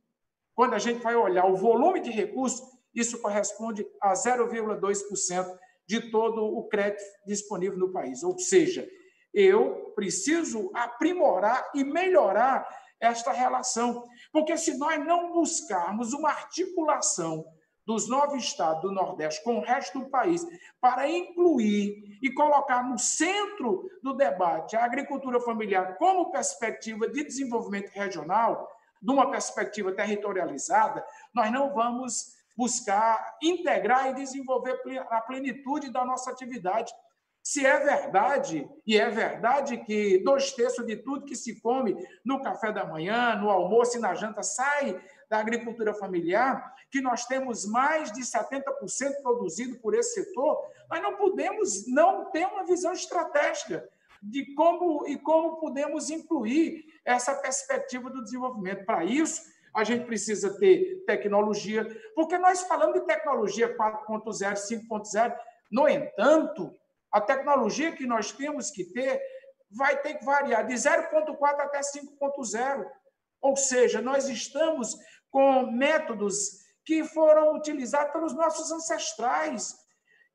Quando a gente vai olhar o volume de recursos, isso corresponde a 0,2% de todo o crédito disponível no país. Ou seja, eu preciso aprimorar e melhorar esta relação, porque se nós não buscarmos uma articulação dos 9 estados do Nordeste com o resto do país para incluir e colocar no centro do debate a agricultura familiar como perspectiva de desenvolvimento regional, de uma perspectiva territorializada, nós não vamos buscar integrar e desenvolver a plenitude da nossa atividade. Se é verdade, e é verdade que 2/3 de tudo que se come no café da manhã, no almoço e na janta sai da agricultura familiar, que nós temos mais de 70% produzido por esse setor, nós não podemos não ter uma visão estratégica de como podemos incluir essa perspectiva do desenvolvimento. Para isso, a gente precisa ter tecnologia, porque nós falamos de tecnologia 4.0, 5.0, no entanto, a tecnologia que nós temos que ter vai ter que variar de 0.4 até 5.0. Ou seja, nós estamos com métodos que foram utilizados pelos nossos ancestrais.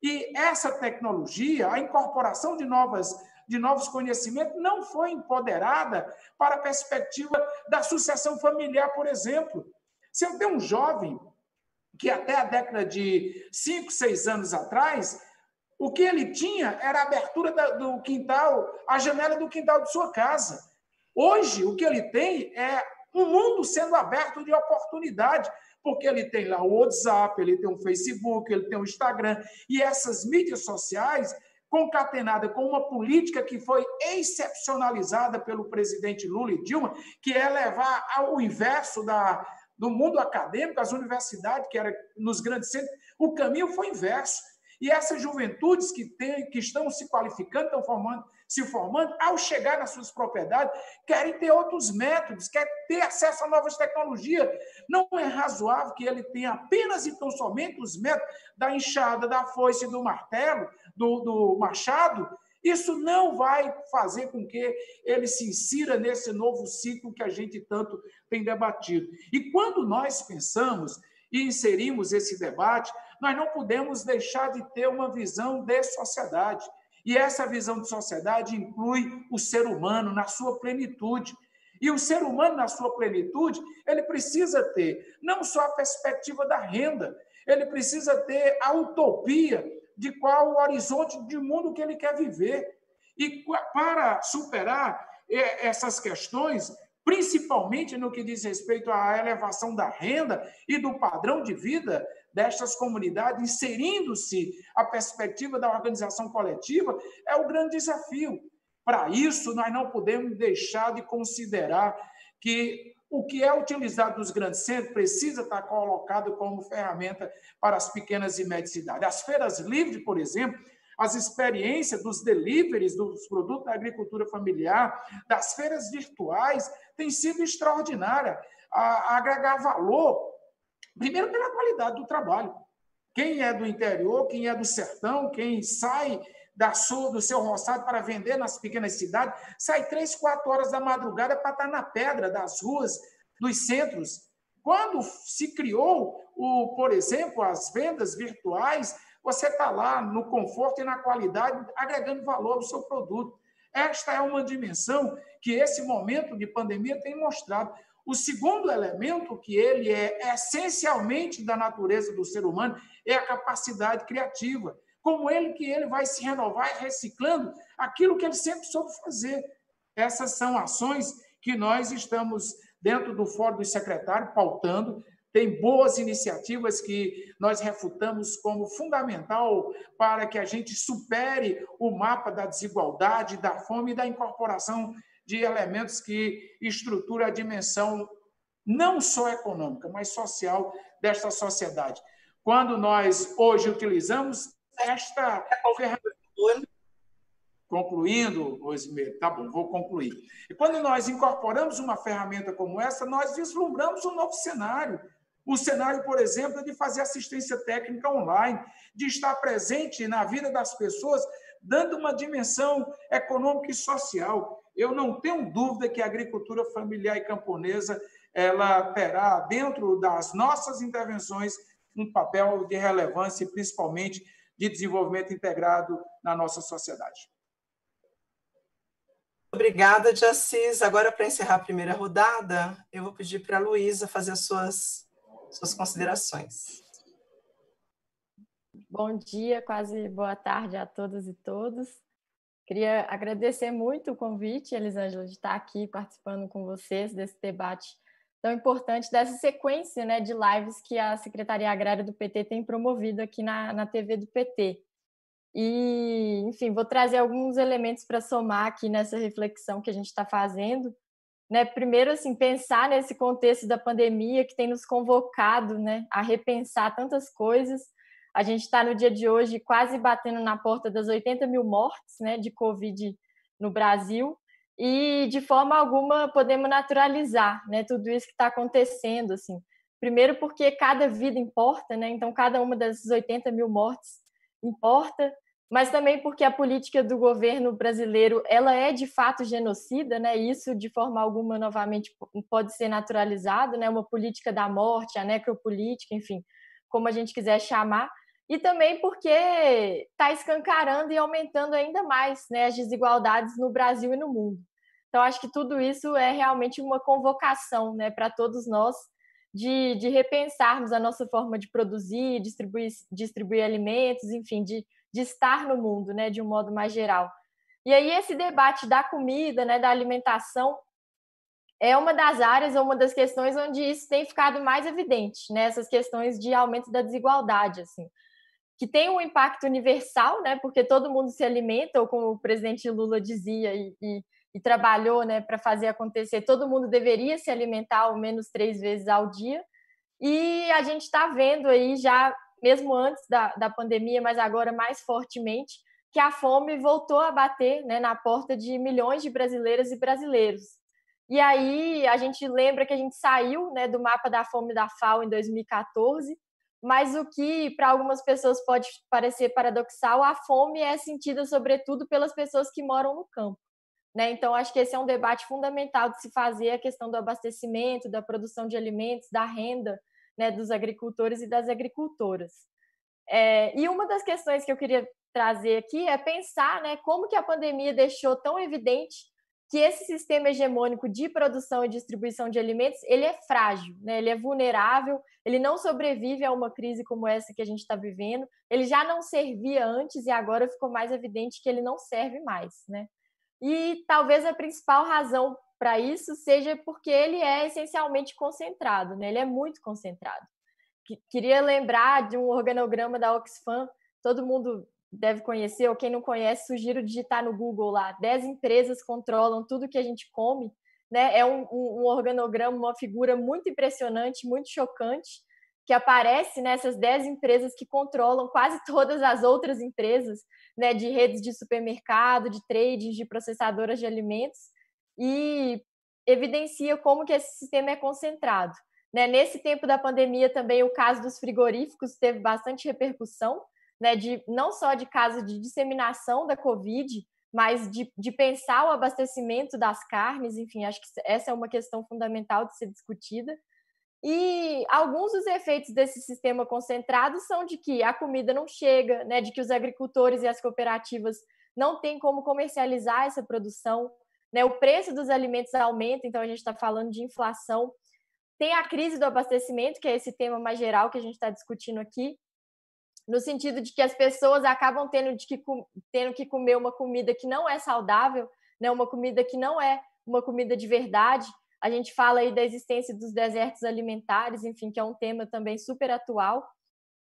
E essa tecnologia, a incorporação de novos conhecimentos, não foi empoderada para a perspectiva da sucessão familiar, por exemplo. Se eu tenho um jovem que até a década de 5, 6 anos atrás, o que ele tinha era a abertura do quintal, a janela do quintal de sua casa. Hoje, o que ele tem é um mundo sendo aberto de oportunidade, porque ele tem lá o WhatsApp, ele tem o Facebook, ele tem o Instagram, e essas mídias sociais concatenada com uma política que foi excepcionalizada pelo presidente Lula e Dilma, que é levar ao inverso do mundo acadêmico, as universidades, que era nos grandes centros, o caminho foi inverso. E essas juventudes que estão se qualificando, estão se formando, ao chegar nas suas propriedades, querem ter outros métodos, querem ter acesso a novas tecnologias. Não é razoável que ele tenha apenas e tão somente os métodos da enxada, da foice, do martelo, do machado. Isso não vai fazer com que ele se insira nesse novo ciclo que a gente tanto tem debatido. E quando nós pensamos e inserimos esse debate, nós não podemos deixar de ter uma visão de sociedade. E essa visão de sociedade inclui o ser humano na sua plenitude. E o ser humano, na sua plenitude, ele precisa ter não só a perspectiva da renda, ele precisa ter a utopia de qual o horizonte de mundo que ele quer viver. E para superar essas questões, principalmente no que diz respeito à elevação da renda e do padrão de vida destas comunidades, inserindo-se a perspectiva da organização coletiva, é o grande desafio. Para isso, nós não podemos deixar de considerar que o que é utilizado nos grandes centros precisa estar colocado como ferramenta para as pequenas e médias cidades. As feiras livres, por exemplo, as experiências dos deliveries dos produtos da agricultura familiar, das feiras virtuais, têm sido extraordinárias a agregar valor, primeiro pela qualidade do trabalho. Quem é do interior, quem é do sertão, quem sai do seu roçado para vender nas pequenas cidades, sai 3, 4 horas da madrugada para estar na pedra das ruas dos centros. Quando se criou, por exemplo, as vendas virtuais, você está lá no conforto e na qualidade, agregando valor ao seu produto. Esta é uma dimensão que esse momento de pandemia tem mostrado. O segundo elemento, que ele é essencialmente da natureza do ser humano, é a capacidade criativa. Como ele vai se renovar reciclando aquilo que ele sempre soube fazer. Essas são ações que nós estamos, dentro do Fórum dos Secretários, pautando. Tem boas iniciativas que nós refutamos como fundamental para que a gente supere o mapa da desigualdade, da fome e da incorporação de elementos que estruturam a dimensão não só econômica, mas social desta sociedade. Quando nós hoje utilizamos esta ferramenta... Concluindo, Rosimeire, tá bom, vou concluir. E quando nós incorporamos uma ferramenta como essa, nós vislumbramos um novo cenário. O cenário, por exemplo, de fazer assistência técnica online, de estar presente na vida das pessoas, dando uma dimensão econômica e social. Eu não tenho dúvida que a agricultura familiar e camponesa ela terá, dentro das nossas intervenções, um papel de relevância e, principalmente, de desenvolvimento integrado na nossa sociedade. Obrigada, Jacis. Agora, para encerrar a primeira rodada, eu vou pedir para a Luísa fazer as suas considerações. Bom dia, quase boa tarde a todas e todos. Queria agradecer muito o convite, Elisângela, de estar aqui participando com vocês desse debate tão importante, dessa sequência, né, de lives que a Secretaria Agrária do PT tem promovido aqui na TV do PT. E, enfim, vou trazer alguns elementos para somar aqui nessa reflexão que a gente está fazendo. Né? Primeiro, assim, pensar nesse contexto da pandemia que tem nos convocado, né, a repensar tantas coisas. A gente está no dia de hoje quase batendo na porta das 80 mil mortes, né, de Covid no Brasil, e de forma alguma podemos naturalizar, né, tudo isso que está acontecendo. Assim. Primeiro porque cada vida importa, né, então cada uma dessas 80 mil mortes importa, mas também porque a política do governo brasileiro ela é de fato genocida, né? Isso de forma alguma novamente pode ser naturalizado, né? Uma política da morte, a necropolítica, enfim, como a gente quiser chamar, e também porque está escancarando e aumentando ainda mais, né, as desigualdades no Brasil e no mundo. Então acho que tudo isso é realmente uma convocação, né, para todos nós de repensarmos a nossa forma de produzir, distribuir alimentos, enfim, de estar no mundo, né, de um modo mais geral. E aí esse debate da comida, né, da alimentação, é uma das áreas ou uma das questões onde isso tem ficado mais evidente, né? Essas questões de aumento da desigualdade, assim, que tem um impacto universal, né? Porque todo mundo se alimenta, ou como o presidente Lula dizia e trabalhou, né, para fazer acontecer, todo mundo deveria se alimentar ao menos 3 vezes ao dia. E a gente está vendo aí já, mesmo antes da pandemia, mas agora mais fortemente, que a fome voltou a bater, né, na porta de milhões de brasileiras e brasileiros. E aí a gente lembra que a gente saiu, né, do mapa da fome da FAO em 2014, mas o que para algumas pessoas pode parecer paradoxal, a fome é sentida sobretudo pelas pessoas que moram no campo, né? Então acho que esse é um debate fundamental de se fazer, a questão do abastecimento, da produção de alimentos, da renda, né, dos agricultores e das agricultoras. E uma das questões que eu queria trazer aqui é pensar, né, como que a pandemia deixou tão evidente que esse sistema hegemônico de produção e distribuição de alimentos, ele é frágil, né? Ele é vulnerável, ele não sobrevive a uma crise como essa que a gente está vivendo, ele já não servia antes e agora ficou mais evidente que ele não serve mais, né? E talvez a principal razão para isso seja porque ele é essencialmente concentrado, né? Ele é muito concentrado. Queria lembrar de um organograma da Oxfam, todo mundo deve conhecer, ou quem não conhece, sugiro digitar no Google lá, 10 empresas controlam tudo que a gente come, né? É um organograma, uma figura muito impressionante, muito chocante, que aparece nessas 10 empresas que controlam quase todas as outras empresas, né, de redes de supermercado, de trading, de processadoras de alimentos, e evidencia como que esse sistema é concentrado. Né? Nesse tempo da pandemia também o caso dos frigoríficos teve bastante repercussão, né, não só de casos de disseminação da Covid, mas de pensar o abastecimento das carnes, enfim, acho que essa é uma questão fundamental de ser discutida. E alguns dos efeitos desse sistema concentrado são de que a comida não chega, né, de que os agricultores e as cooperativas não têm como comercializar essa produção, né, o preço dos alimentos aumenta, então a gente está falando de inflação. Tem a crise do abastecimento, que é esse tema mais geral que a gente está discutindo aqui, no sentido de que as pessoas acabam tendo que comer uma comida que não é saudável, né? Uma comida que não é uma comida de verdade. A gente fala aí da existência dos desertos alimentares, enfim, que é um tema também super atual.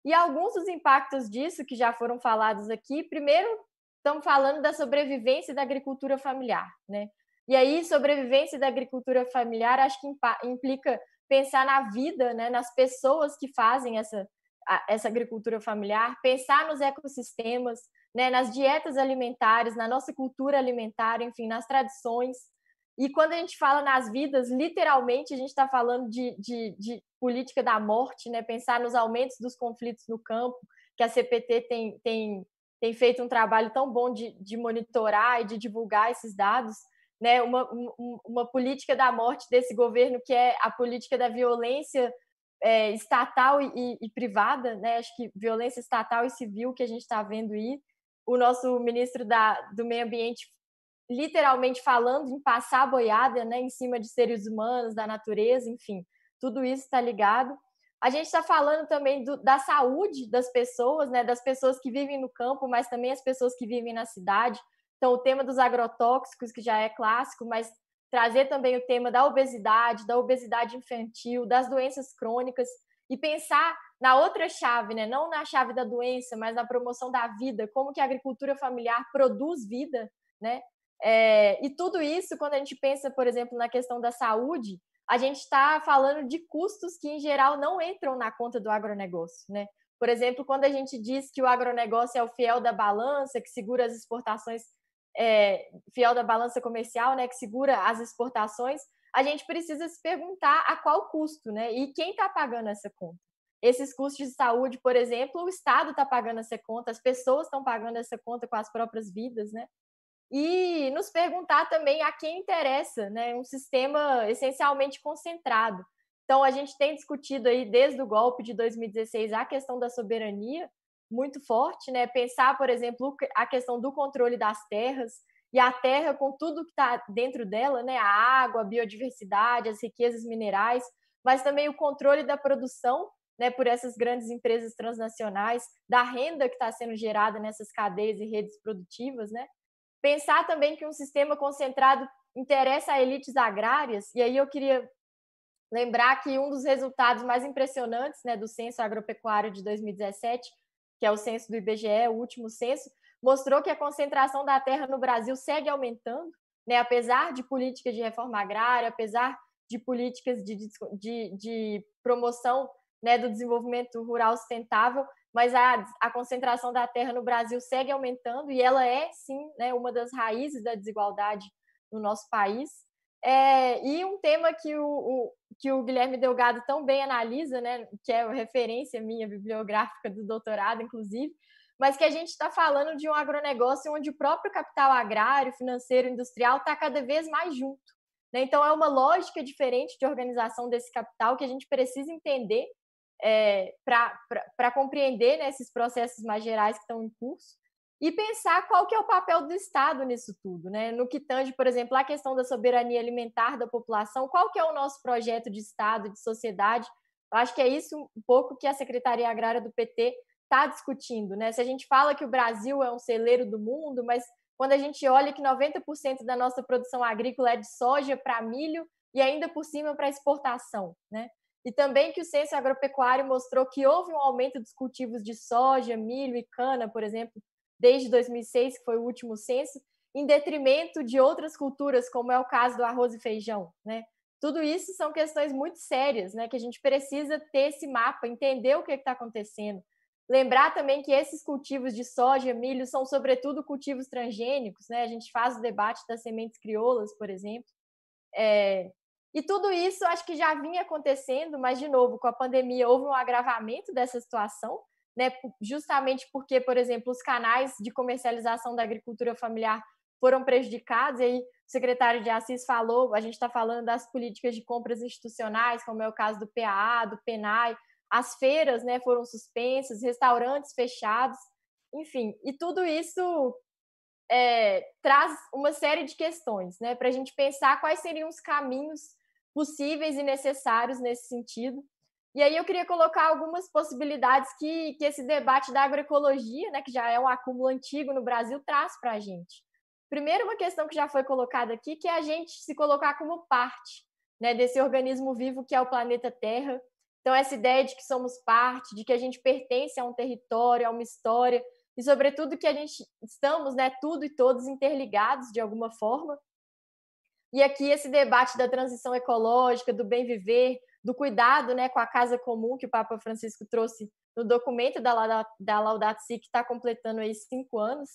E alguns dos impactos disso que já foram falados aqui, primeiro, estamos falando da sobrevivência da agricultura familiar, né? E aí, sobrevivência da agricultura familiar, acho que implica pensar na vida, né, nas pessoas que fazem essa agricultura familiar, pensar nos ecossistemas, né, nas dietas alimentares, na nossa cultura alimentar, enfim, nas tradições. E quando a gente fala nas vidas, literalmente a gente está falando de política da morte, né, pensar nos aumentos dos conflitos no campo, que a CPT tem feito um trabalho tão bom de monitorar e de divulgar esses dados, né, uma política da morte desse governo que é a política da violência estatal e privada, né? Acho que violência estatal e civil que a gente está vendo aí. O nosso ministro do Meio Ambiente literalmente falando em passar a boiada, né, em cima de seres humanos, da natureza, enfim, tudo isso está ligado. A gente está falando também da saúde das pessoas, né, das pessoas que vivem no campo, mas também as pessoas que vivem na cidade. Então, o tema dos agrotóxicos, que já é clássico, mas trazer também o tema da obesidade infantil, das doenças crônicas, e pensar na outra chave, né? Não na chave da doença, mas na promoção da vida, como que a agricultura familiar produz vida, né? E tudo isso, quando a gente pensa, por exemplo, na questão da saúde, a gente está falando de custos que, em geral, não entram na conta do agronegócio, né? Por exemplo, quando a gente diz que o agronegócio é o fiel da balança, que segura as exportações, fiel da balança comercial, né, que segura as exportações, a gente precisa se perguntar a qual custo, né? E quem está pagando essa conta? Esses custos de saúde, por exemplo, o Estado está pagando essa conta, as pessoas estão pagando essa conta com as próprias vidas, né? E nos perguntar também a quem interessa, né, um sistema essencialmente concentrado. Então, a gente tem discutido aí, desde o golpe de 2016, a questão da soberania, muito forte, né? Pensar, por exemplo, a questão do controle das terras, e a terra com tudo que está dentro dela, né? A água, a biodiversidade, as riquezas minerais, mas também o controle da produção, né, por essas grandes empresas transnacionais, da renda que está sendo gerada nessas cadeias e redes produtivas, né? Pensar também que um sistema concentrado interessa a elites agrárias, e aí eu queria lembrar que um dos resultados mais impressionantes, né, do Censo Agropecuário de 2017, que é o censo do IBGE, o último censo, mostrou que a concentração da terra no Brasil segue aumentando, né, apesar de políticas de reforma agrária, apesar de políticas de promoção, né, do desenvolvimento rural sustentável, mas a concentração da terra no Brasil segue aumentando e ela é, sim, né, uma das raízes da desigualdade no nosso país. E um tema que o Guilherme Delgado tão bem analisa, né, que é a referência minha bibliográfica do doutorado, inclusive, mas que a gente está falando de um agronegócio onde o próprio capital agrário, financeiro, industrial está cada vez mais junto, né? Então, é uma lógica diferente de organização desse capital que a gente precisa entender para compreender, né, esses processos mais gerais que estão em curso e pensar qual que é o papel do Estado nisso tudo, né? No que tange, por exemplo, a questão da soberania alimentar da população, qual que é o nosso projeto de Estado, de sociedade? Eu acho que é isso um pouco que a Secretaria Agrária do PT está discutindo, né? Se a gente fala que o Brasil é um celeiro do mundo, mas quando a gente olha que 90% da nossa produção agrícola é de soja para milho e ainda por cima para exportação, né? E também que o censo agropecuário mostrou que houve um aumento dos cultivos de soja, milho e cana, por exemplo, desde 2006, que foi o último censo, em detrimento de outras culturas, como é o caso do arroz e feijão, né? Tudo isso são questões muito sérias, né, que a gente precisa ter esse mapa, entender o que está acontecendo. Lembrar também que esses cultivos de soja, milho, são sobretudo cultivos transgênicos, né? A gente faz o debate das sementes crioulas, por exemplo. E tudo isso acho que já vinha acontecendo, mas, de novo, com a pandemia houve um agravamento dessa situação, né? Justamente porque, por exemplo, os canais de comercialização da agricultura familiar foram prejudicados, e aí o secretário de Assis falou, a gente está falando das políticas de compras institucionais, como é o caso do PAA, do PENAI, as feiras, né, foram suspensas, restaurantes fechados, enfim, e tudo isso traz uma série de questões, né, para a gente pensar quais seriam os caminhos possíveis e necessários nesse sentido. E aí eu queria colocar algumas possibilidades que esse debate da agroecologia, né, que já é um acúmulo antigo no Brasil, traz para a gente. Primeiro, uma questão que já foi colocada aqui, que é a gente se colocar como parte, né, desse organismo vivo que é o planeta Terra. Então, essa ideia de que somos parte, de que a gente pertence a um território, a uma história, e, sobretudo, que a gente estamos, né, tudo e todos interligados de alguma forma. E aqui esse debate da transição ecológica, do bem viver, do cuidado, né, com a casa comum que o Papa Francisco trouxe no documento da Laudato Si, que está completando aí 5 anos.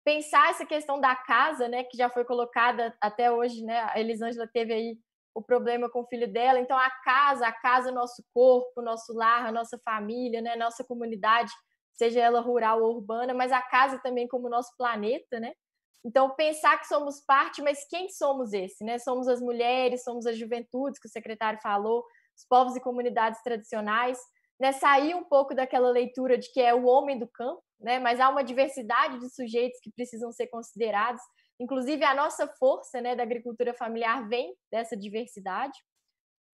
Pensar essa questão da casa, né, que já foi colocada até hoje, né, a Elisângela teve aí o problema com o filho dela. Então, a casa, nosso corpo, nosso lar, a nossa família, né, nossa comunidade, seja ela rural ou urbana, mas a casa também como nosso planeta, né? Então, pensar que somos parte, mas quem somos esse, né? Somos as mulheres, somos as juventudes, que o secretário falou, os povos e comunidades tradicionais, né? Sair um pouco daquela leitura de que é o homem do campo, né? Mas há uma diversidade de sujeitos que precisam ser considerados. Inclusive, a nossa força, né, da agricultura familiar vem dessa diversidade.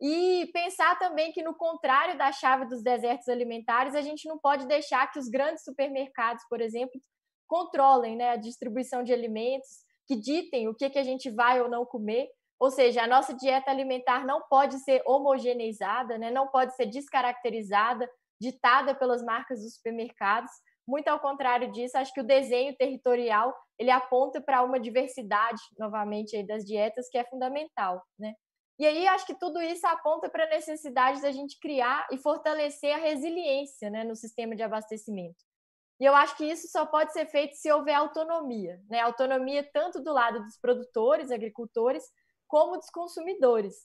E pensar também que, no contrário da chave dos desertos alimentares, a gente não pode deixar que os grandes supermercados, por exemplo, controlem, né, a distribuição de alimentos, que ditem o que a gente vai ou não comer. Ou seja, a nossa dieta alimentar não pode ser homogeneizada, né, não pode ser descaracterizada, ditada pelas marcas dos supermercados. Muito ao contrário disso, acho que o desenho territorial ele aponta para uma diversidade, novamente, aí, das dietas, que é fundamental, né? E aí acho que tudo isso aponta para a necessidade da gente criar e fortalecer a resiliência, né, no sistema de abastecimento. E eu acho que isso só pode ser feito se houver autonomia, né? Autonomia tanto do lado dos produtores, agricultores, como dos consumidores.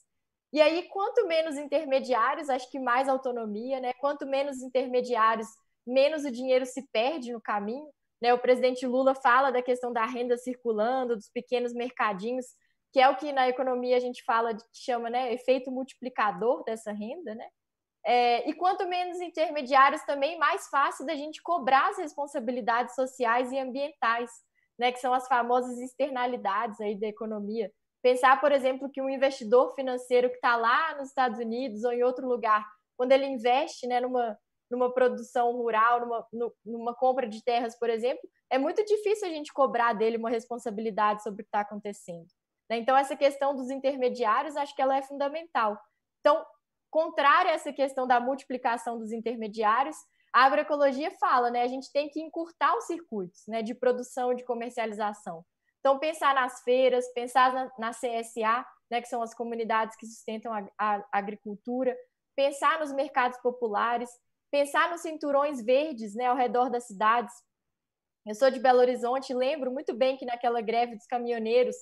E aí, quanto menos intermediários, acho que mais autonomia, né? Quanto menos intermediários, menos o dinheiro se perde no caminho, né? O presidente Lula fala da questão da renda circulando, dos pequenos mercadinhos, que é o que na economia a gente fala, que chama, né, efeito multiplicador dessa renda, né? E quanto menos intermediários também, mais fácil da gente cobrar as responsabilidades sociais e ambientais, né, que são as famosas externalidades aí da economia. Pensar, por exemplo, que um investidor financeiro que está lá nos Estados Unidos ou em outro lugar, quando ele investe, né, numa produção rural, numa compra de terras, por exemplo, é muito difícil a gente cobrar dele uma responsabilidade sobre o que está acontecendo. né? Então, essa questão dos intermediários, acho que ela é fundamental. Então, contrária a essa questão da multiplicação dos intermediários, a agroecologia fala, né? A gente tem que encurtar os circuitos, né, de produção e de comercialização. Então, pensar nas feiras, pensar na CSA, né, que são as comunidades que sustentam a agricultura, pensar nos mercados populares, pensar nos cinturões verdes, né, ao redor das cidades. Eu sou de Belo Horizonte e lembro muito bem que naquela greve dos caminhoneiros,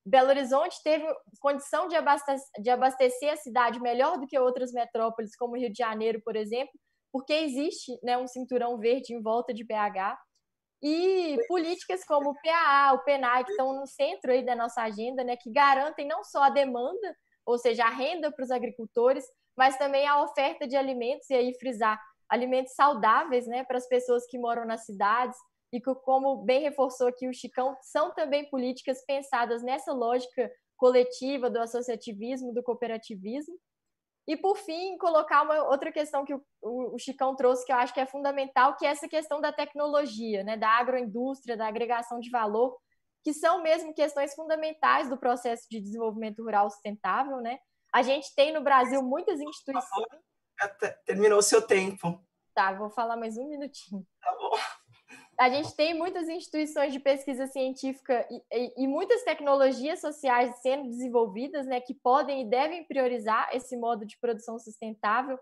Belo Horizonte teve condição de abastecer a cidade melhor do que outras metrópoles, como Rio de Janeiro, por exemplo, porque existe, né, um cinturão verde em volta de BH. E políticas como o PAA, o PENAI, que estão no centro aí da nossa agenda, né, que garantem não só a demanda, ou seja, a renda para os agricultores, mas também a oferta de alimentos, e aí frisar, alimentos saudáveis, né, para as pessoas que moram nas cidades, e que, como bem reforçou aqui o Chicão, são também políticas pensadas nessa lógica coletiva do associativismo, do cooperativismo. E, por fim, colocar uma outra questão que o Chicão trouxe, que eu acho que é fundamental, que é essa questão da tecnologia, né, da agroindústria, da agregação de valor, que são mesmo questões fundamentais do processo de desenvolvimento rural sustentável, né? A gente tem no Brasil muitas instituições... Terminou o seu tempo. Tá, vou falar mais um minutinho. Tá bom. A gente tem muitas instituições de pesquisa científica e muitas tecnologias sociais sendo desenvolvidas, né, que podem e devem priorizar esse modo de produção sustentável.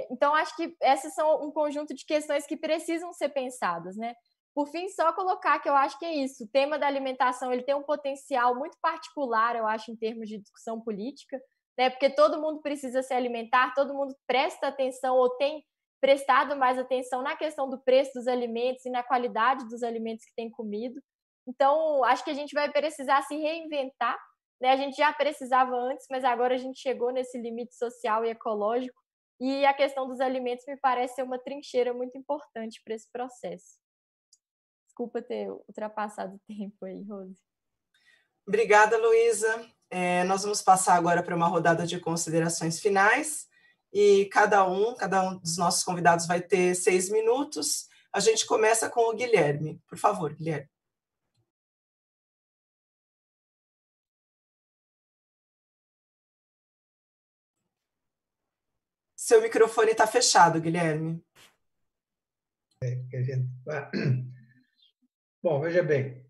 Então, acho que essas são um conjunto de questões que precisam ser pensadas, né? Por fim, só colocar que eu acho que é isso. O tema da alimentação ele tem um potencial muito particular, eu acho, em termos de discussão política, né? Porque todo mundo precisa se alimentar, todo mundo presta atenção ou tem prestado mais atenção na questão do preço dos alimentos e na qualidade dos alimentos que tem comido. Então, acho que a gente vai precisar se reinventar, né? A gente já precisava antes, mas agora a gente chegou nesse limite social e ecológico, e a questão dos alimentos me parece ser uma trincheira muito importante para esse processo. Desculpa ter ultrapassado o tempo aí, Rose. Obrigada, Luísa. Nós vamos passar agora para uma rodada de considerações finais, e cada um dos nossos convidados vai ter 6 minutos. A gente começa com o Guilherme. Por favor, Guilherme. Seu microfone está fechado, Guilherme. Bom, veja bem,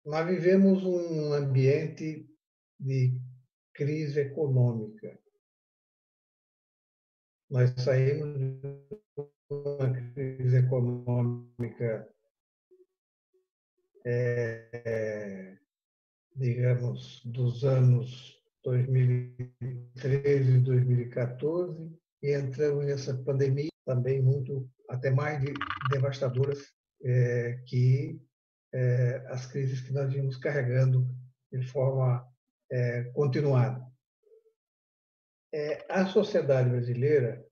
nós vivemos um ambiente de crise econômica. Nós saímos de uma crise econômica, digamos, dos anos 2013 e 2014, e entramos nessa pandemia também até mais devastadoras que as crises que nós vimos carregando de forma continuada. A sociedade brasileira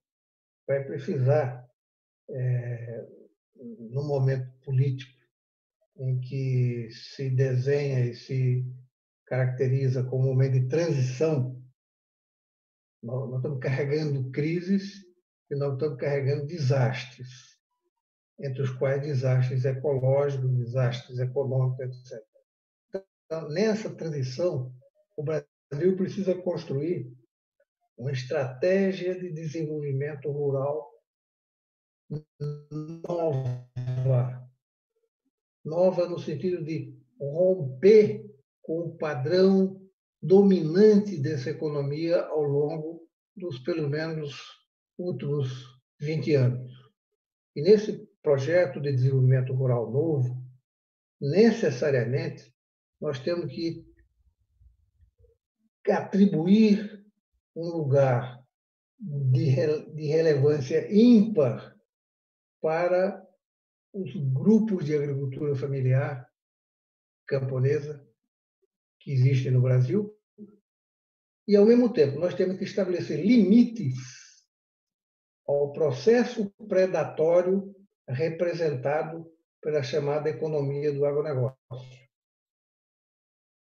vai precisar, no momento político em que se desenha e se caracteriza como um momento de transição, nós estamos carregando crises e nós estamos carregando desastres, entre os quais desastres ecológicos, desastres econômicos, etc. Então, nessa transição, o Brasil precisa construir uma estratégia de desenvolvimento rural nova no sentido de romper com o padrão dominante dessa economia ao longo dos, pelo menos, últimos 20 anos. E nesse projeto de desenvolvimento rural novo, necessariamente, nós temos que atribuir um lugar de relevância ímpar para os grupos de agricultura familiar camponesa que existem no Brasil, e, ao mesmo tempo, nós temos que estabelecer limites ao processo predatório representado pela chamada economia do agronegócio.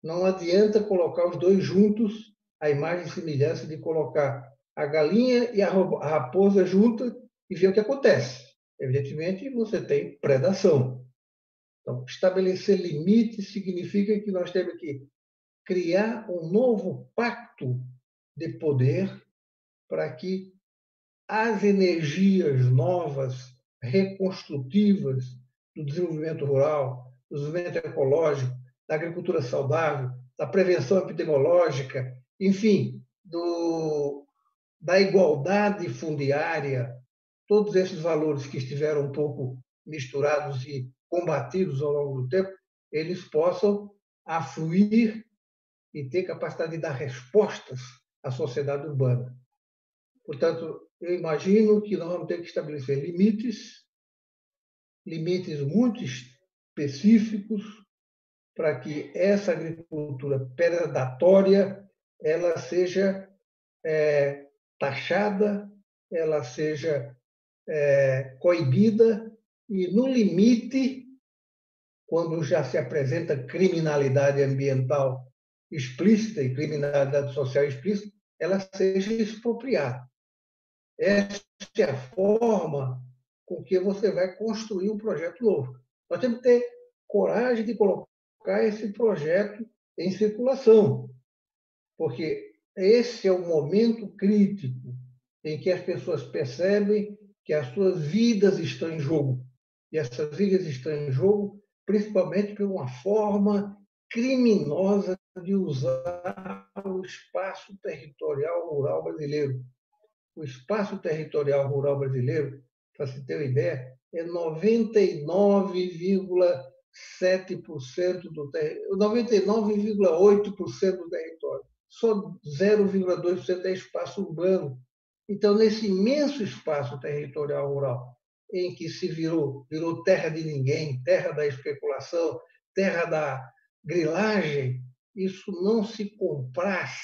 Não adianta colocar os dois juntos, a imagem e semelhança de colocar a galinha e a raposa juntas e ver o que acontece. Evidentemente, você tem predação. Então, estabelecer limites significa que nós temos que criar um novo pacto de poder para que as energias novas, reconstrutivas do desenvolvimento rural, do desenvolvimento ecológico, da agricultura saudável, da prevenção epidemiológica, enfim, da igualdade fundiária, todos esses valores que estiveram um pouco misturados e combatidos ao longo do tempo, eles possam afluir e ter capacidade de dar respostas à sociedade urbana. Portanto, eu imagino que nós vamos ter que estabelecer limites muito específicos para que essa agricultura predatória ela seja taxada, ela seja coibida e, no limite, quando já se apresenta criminalidade ambiental explícita e criminalidade social explícita, ela seja expropriada. Essa é a forma com que você vai construir um projeto novo. Nós temos que ter coragem de colocar esse projeto em circulação, porque esse é o momento crítico em que as pessoas percebem que as suas vidas estão em jogo. E essas vidas estão em jogo principalmente por uma forma criminosa de usar o espaço territorial rural brasileiro. O espaço territorial rural brasileiro, para se ter uma ideia, é 99,7% do território, 99,8% do território. Só 0,2% é espaço urbano. Então, nesse imenso espaço territorial rural, em que se virou terra de ninguém, terra da especulação, terra da grilagem, isso não se compraz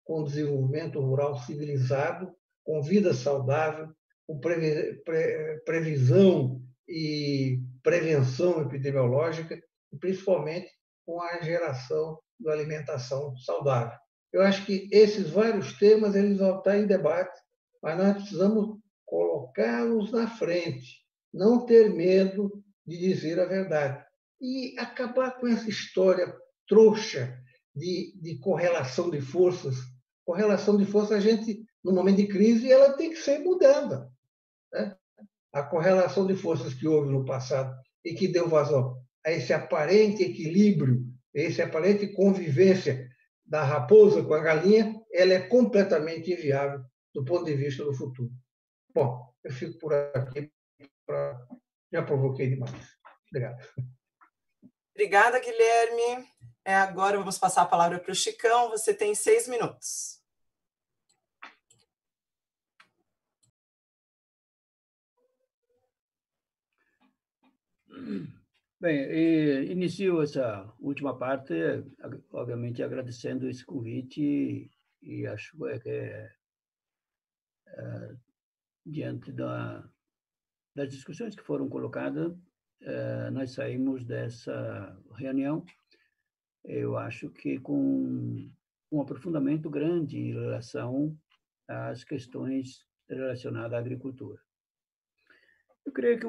com desenvolvimento rural civilizado, com vida saudável, com previsão e prevenção epidemiológica, e principalmente com a geração de alimentação saudável. Eu acho que esses vários temas eles vão estar em debate, mas nós precisamos colocá-los na frente, não ter medo de dizer a verdade e acabar com essa história trouxa de correlação de forças. Correlação de forças, a gente, no momento de crise, ela tem que ser mudada, né? A correlação de forças que houve no passado e que deu vazão a esse aparente equilíbrio, essa aparente convivência da raposa com a galinha, ela é completamente inviável do ponto de vista do futuro. Bom, eu fico por aqui. Já provoquei demais. Obrigado. Obrigada, Guilherme. Agora vamos passar a palavra para o Chicão. Você tem 6 minutos. Bem, inicio essa última parte, obviamente, agradecendo esse convite e acho que diante das discussões que foram colocadas, nós saímos dessa reunião, eu acho que com um aprofundamento grande em relação às questões relacionadas à agricultura. Eu creio que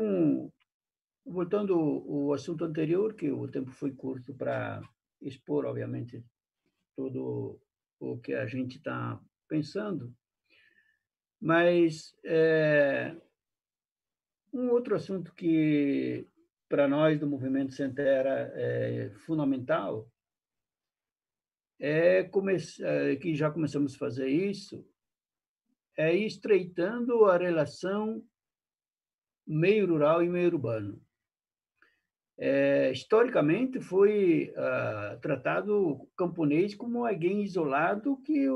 voltando ao assunto anterior, que o tempo foi curto para expor, obviamente, tudo o que a gente está pensando, mas um outro assunto que, para nós do Movimento Sem Terra, é fundamental, que já começamos a fazer isso, é ir estreitando a relação meio rural e meio urbano. Historicamente, foi tratado o camponês como alguém isolado que,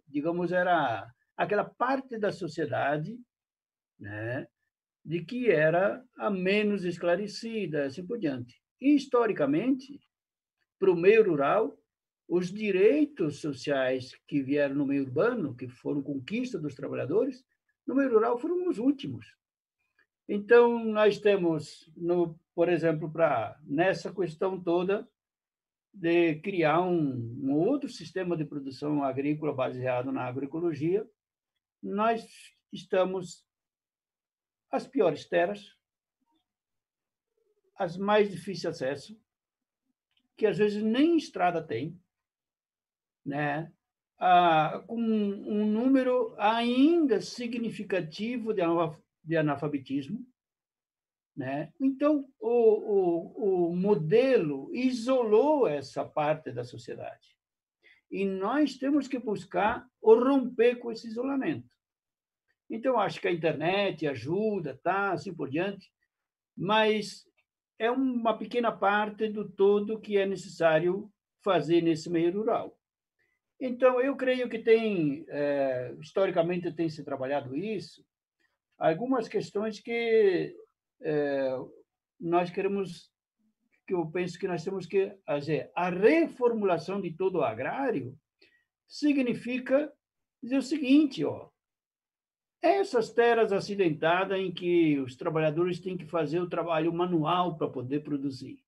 digamos, era aquela parte da sociedade, né, de que era a menos esclarecida, assim por diante. E, historicamente, para o meio rural, os direitos sociais que vieram no meio urbano, que foram conquista dos trabalhadores, no meio rural foram os últimos. Então, nós temos, por exemplo, nessa questão toda de criar um outro sistema de produção agrícola baseado na agroecologia, nós estamos as piores terras, as mais difíceis de acesso, que às vezes nem estrada tem, né? Com um número ainda significativo de analfabetismo, né? Então, o modelo isolou essa parte da sociedade. E nós temos que buscar romper com esse isolamento. Então, acho que a internet ajuda, tá, assim por diante, mas é uma pequena parte do todo que é necessário fazer nesse meio rural. Então, eu creio que historicamente tem se trabalhado isso, algumas questões que nós queremos, que eu penso que nós temos que fazer. A reformulação de todo o agrário significa dizer o seguinte, essas terras acidentadas em que os trabalhadores têm que fazer o trabalho manual para poder produzir.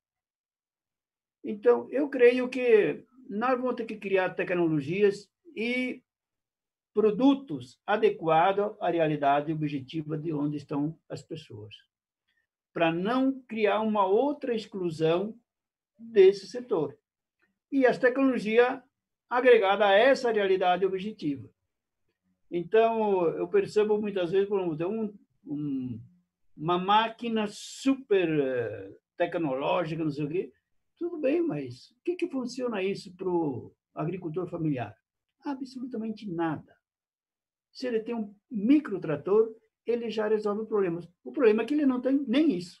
Então, eu creio que nós vamos ter que criar tecnologias e produtos adequados à realidade objetiva de onde estão as pessoas, para não criar uma outra exclusão desse setor. E as tecnologias agregadas a essa realidade objetiva. Então, eu percebo muitas vezes, por exemplo, uma máquina super tecnológica, não sei o quê. Tudo bem, mas o que funciona isso para o agricultor familiar? Absolutamente nada. Se ele tem um microtrator, ele já resolve problemas. O problema é que ele não tem nem isso,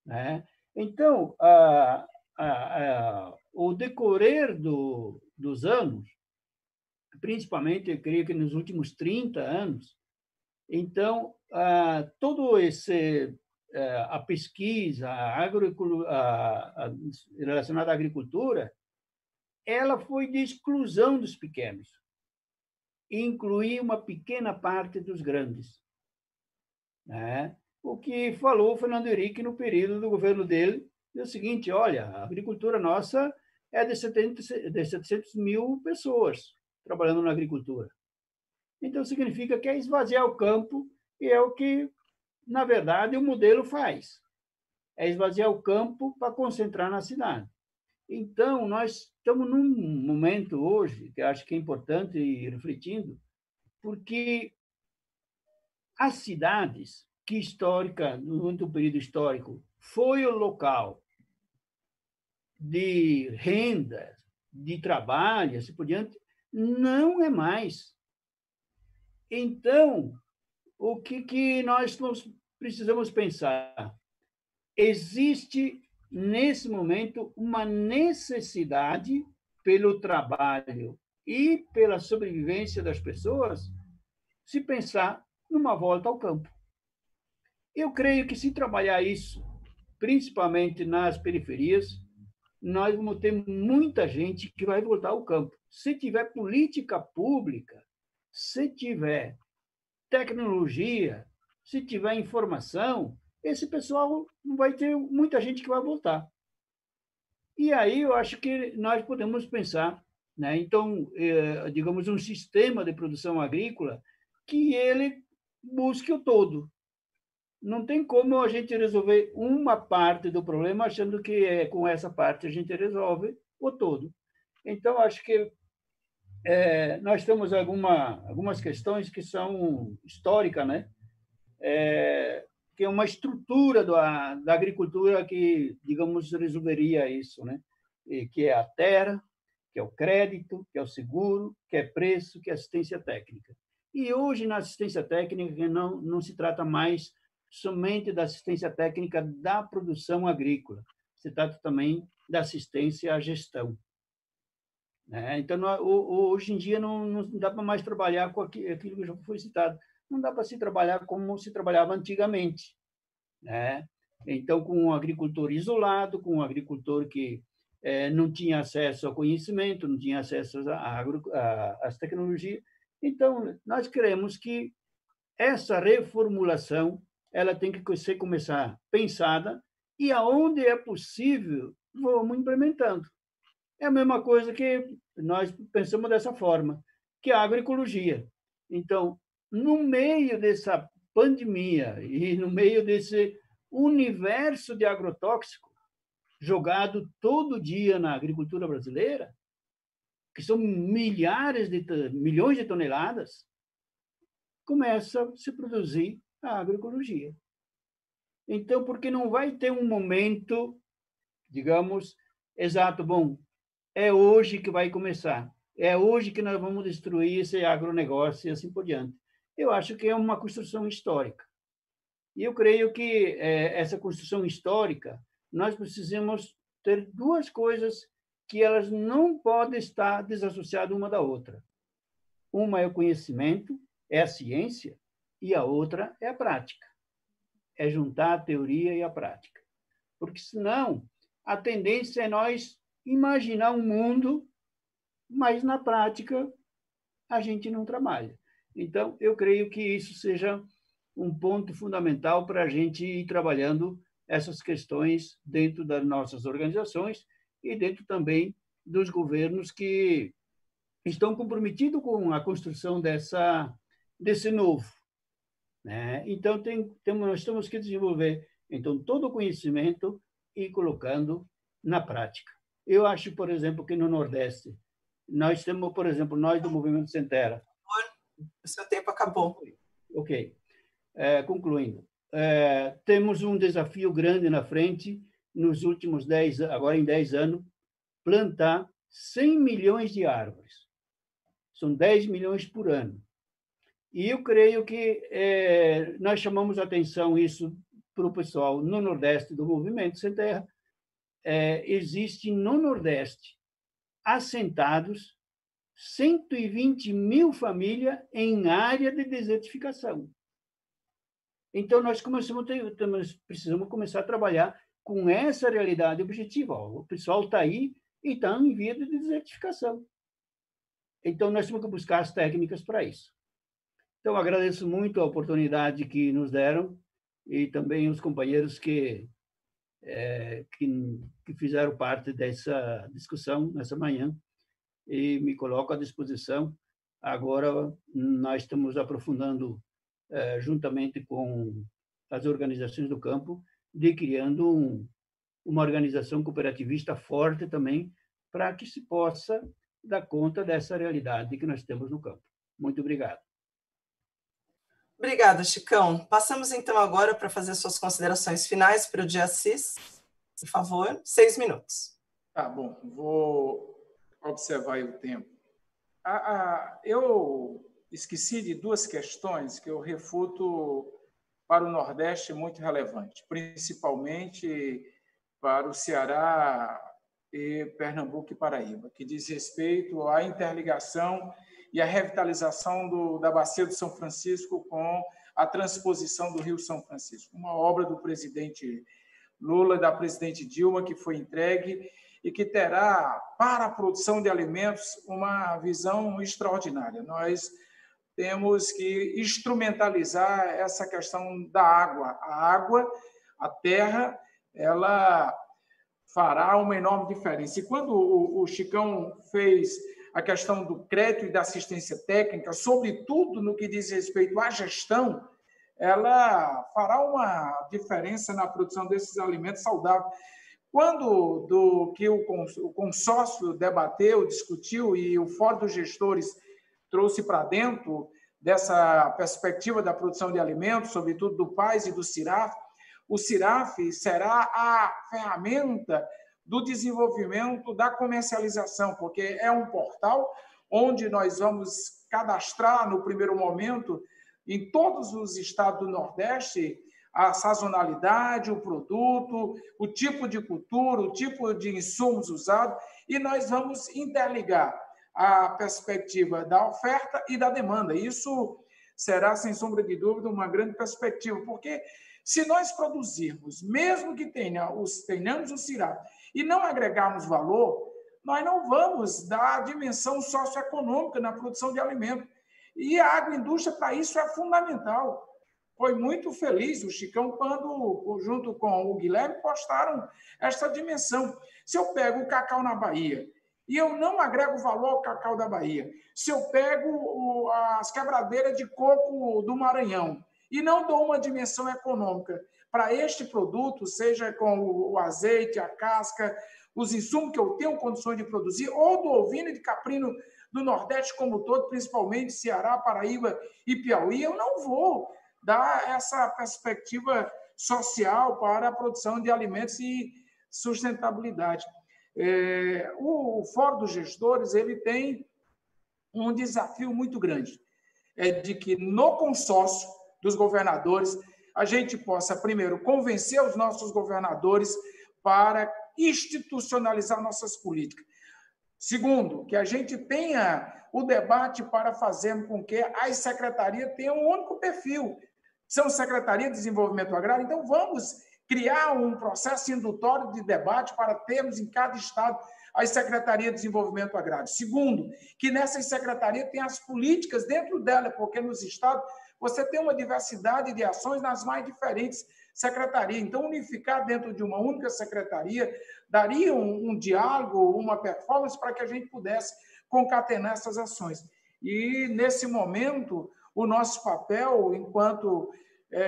né? Então, o decorrer dos anos, principalmente, eu creio que nos últimos 30 anos, então, todo a pesquisa relacionada à agricultura, ela foi de exclusão dos pequenos, e incluir uma pequena parte dos grandes, né? O que falou o Fernando Henrique no período do governo dele, é o seguinte: olha, a agricultura nossa é de 700 mil pessoas trabalhando na agricultura. Então, significa que é esvaziar o campo, e é o que, na verdade, o modelo faz. É esvaziar o campo para concentrar na cidade. Então, nós estamos num momento hoje, que acho que é importante ir refletindo, porque as cidades, que durante o período histórico, foi o local de renda, de trabalho, assim por diante, não é mais. Então, o que nós precisamos pensar? Existe, nesse momento, uma necessidade pelo trabalho e pela sobrevivência das pessoas, se pensar numa volta ao campo. Eu creio que, se trabalhar isso, principalmente nas periferias, nós vamos ter muita gente que vai voltar ao campo. Se tiver política pública, se tiver tecnologia, se tiver informação, esse pessoal não vai ter muita gente que vai voltar. E aí eu acho que nós podemos pensar, né? Então, digamos, um sistema de produção agrícola que ele busque o todo. Não tem como a gente resolver uma parte do problema achando que com essa parte a gente resolve o todo. Então, acho que nós temos algumas questões que são históricas, né? Que é uma estrutura da agricultura que, digamos, resolveria isso, né? Que é a terra, que é o crédito, que é o seguro, que é preço, que é assistência técnica. E hoje, na assistência técnica, não se trata mais somente da assistência técnica da produção agrícola, se trata também da assistência à gestão. Então, hoje em dia, não dá para mais trabalhar com aquilo que já foi citado. Não dá para se trabalhar como se trabalhava antigamente, né? Então, com um agricultor isolado, com um agricultor que não tinha acesso ao conhecimento, não tinha acesso às tecnologias. Então, nós queremos que essa reformulação ela tem que começar pensada, e aonde é possível, vamos implementando. É a mesma coisa que nós pensamos dessa forma, que é a agroecologia. Então, no meio dessa pandemia e no meio desse universo de agrotóxico jogado todo dia na agricultura brasileira, que são milhões de toneladas, começa a se produzir a agroecologia. Então, porque não vai ter um momento, digamos, exato, bom, é hoje que vai começar, é hoje que nós vamos destruir esse agronegócio e assim por diante. Eu acho que é uma construção histórica. E eu creio que essa construção histórica, nós precisamos ter duas coisas que elas não podem estar desassociadas uma da outra. Uma é o conhecimento, é a ciência, e a outra é a prática. É juntar a teoria e a prática. Porque, senão, a tendência é nós imaginar um mundo, mas, na prática, a gente não trabalha. Então, eu creio que isso seja um ponto fundamental para a gente ir trabalhando essas questões dentro das nossas organizações e dentro também dos governos que estão comprometidos com a construção desse novo. Né? Então, nós temos que desenvolver todo o conhecimento e colocando na prática. Eu acho, por exemplo, que no Nordeste, nós temos, por exemplo, nós do Movimento Sem Terra. O seu tempo acabou. Ok. Concluindo. Temos um desafio grande na frente, nos últimos 10 anos, plantar 100 milhões de árvores. São 10 milhões por ano. E eu creio que nós chamamos a atenção isso para o pessoal no Nordeste do Movimento Sem Terra. Existe no Nordeste assentados 120 mil famílias em área de desertificação. Então, nós precisamos começar a trabalhar com essa realidade objetiva. O pessoal está aí e está em via de desertificação. Então, nós temos que buscar as técnicas para isso. Então, agradeço muito a oportunidade que nos deram e também os companheiros que fizeram parte dessa discussão nessa manhã e me coloco à disposição. Agora, nós estamos aprofundando, juntamente com as organizações do campo, de criando uma organização cooperativista forte também, para que se possa dar conta dessa realidade que nós temos no campo. Muito obrigado. Obrigada, Chicão. Passamos, então, agora para fazer suas considerações finais para o dia CIS. Por favor, 6 minutos. Tá bom, vou observar o tempo. Eu esqueci de duas questões que eu refuto para o Nordeste muito relevante, principalmente para o Ceará e Pernambuco e Paraíba, que diz respeito à interligação e à revitalização da Bacia do São Francisco com a transposição do Rio São Francisco, uma obra do presidente Lula e da presidente Dilma que foi entregue e que terá, para a produção de alimentos, uma visão extraordinária. Nós temos que instrumentalizar essa questão da água. A água, a terra, ela fará uma enorme diferença. E quando o Chicão fez a questão do crédito e da assistência técnica, sobretudo no que diz respeito à gestão, ela fará uma diferença na produção desses alimentos saudáveis. Quando que o consórcio debateu, discutiu e o Fórum dos Gestores trouxe para dentro dessa perspectiva da produção de alimentos, sobretudo do PAS e do CIRAF, o CIRAF será a ferramenta do desenvolvimento da comercialização, porque é um portal onde nós vamos cadastrar, no primeiro momento, em todos os estados do Nordeste, a sazonalidade, o produto, o tipo de cultura, o tipo de insumos usados, e nós vamos interligar a perspectiva da oferta e da demanda. Isso será, sem sombra de dúvida, uma grande perspectiva, porque se nós produzirmos, mesmo que tenhamos o CIRAF, e não agregarmos valor, nós não vamos dar a dimensão socioeconômica na produção de alimentos. E a agroindústria, para isso, é fundamental. Foi muito feliz o Chicão quando, junto com o Guilherme, postaram esta dimensão. Se eu pego o cacau na Bahia e eu não agrego valor ao cacau da Bahia, se eu pego as quebradeiras de coco do Maranhão e não dou uma dimensão econômica para este produto, seja com o azeite, a casca, os insumos que eu tenho condições de produzir, ou do ovino e de caprino do Nordeste como todo, principalmente Ceará, Paraíba e Piauí, eu não vou dar essa perspectiva social para a produção de alimentos e sustentabilidade. O Fórum dos Gestores ele tem um desafio muito grande, de que no consórcio dos governadores a gente possa, primeiro, convencer os nossos governadores para institucionalizar nossas políticas. Segundo, que a gente tenha o debate para fazer com que as secretarias tenham um único perfil. São Secretaria de Desenvolvimento Agrário, então vamos criar um processo indutório de debate para termos em cada estado as Secretarias de Desenvolvimento Agrário. Segundo, que nessas secretarias tem as políticas dentro dela, porque nos estados você tem uma diversidade de ações nas mais diferentes secretarias. Então, unificar dentro de uma única secretaria daria um diálogo, uma performance para que a gente pudesse concatenar essas ações. E, nesse momento, o nosso papel, enquanto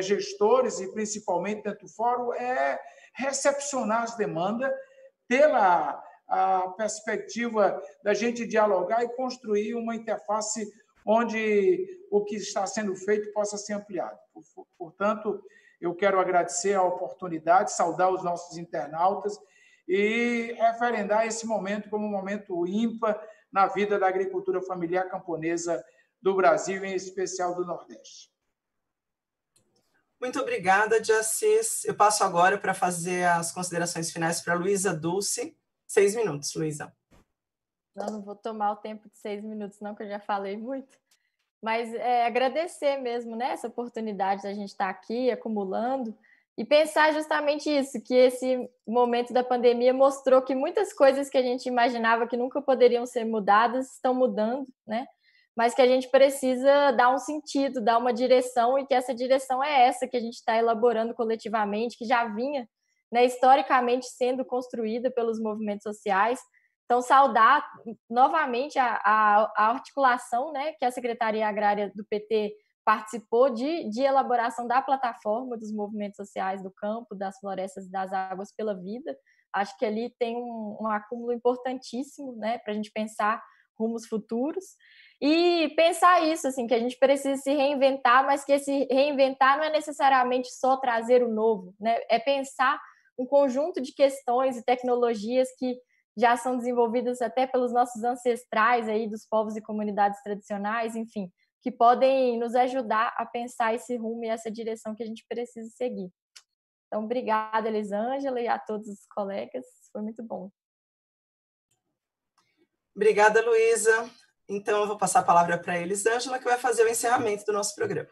gestores, e principalmente dentro do fórum, é recepcionar as demandas pela a perspectiva da gente dialogar e construir uma interface onde o que está sendo feito possa ser ampliado. Portanto, eu quero agradecer a oportunidade, saudar os nossos internautas e referendar esse momento como um momento ímpar na vida da agricultura familiar camponesa do Brasil, em especial do Nordeste. Muito obrigada, de Assis. Eu passo agora para fazer as considerações finais para a Luísa Dulce. 6 minutos, Luísa. Não vou tomar o tempo de 6 minutos, não, que eu já falei muito. Mas agradecer mesmo, né, essa oportunidade da gente estar aqui, acumulando, e pensar justamente isso, que esse momento da pandemia mostrou que muitas coisas que a gente imaginava que nunca poderiam ser mudadas estão mudando, né? Mas que a gente precisa dar um sentido, dar uma direção, e que essa direção é essa que a gente está elaborando coletivamente, que já vinha, né, historicamente sendo construída pelos movimentos sociais. Então, saudar novamente a articulação, né, que a Secretaria Agrária do PT participou de elaboração da plataforma dos movimentos sociais do campo, das florestas e das águas pela vida. Acho que ali tem um acúmulo importantíssimo, né, para a gente pensar rumos futuros. E pensar isso, assim, que a gente precisa se reinventar, mas que esse reinventar não é necessariamente só trazer o novo, né? É pensar um conjunto de questões e tecnologias que já são desenvolvidas até pelos nossos ancestrais aí dos povos e comunidades tradicionais, enfim, que podem nos ajudar a pensar esse rumo e essa direção que a gente precisa seguir. Então, obrigada, Elisângela, e a todos os colegas, foi muito bom. Obrigada, Luísa. Então, eu vou passar a palavra para a Elisângela, que vai fazer o encerramento do nosso programa.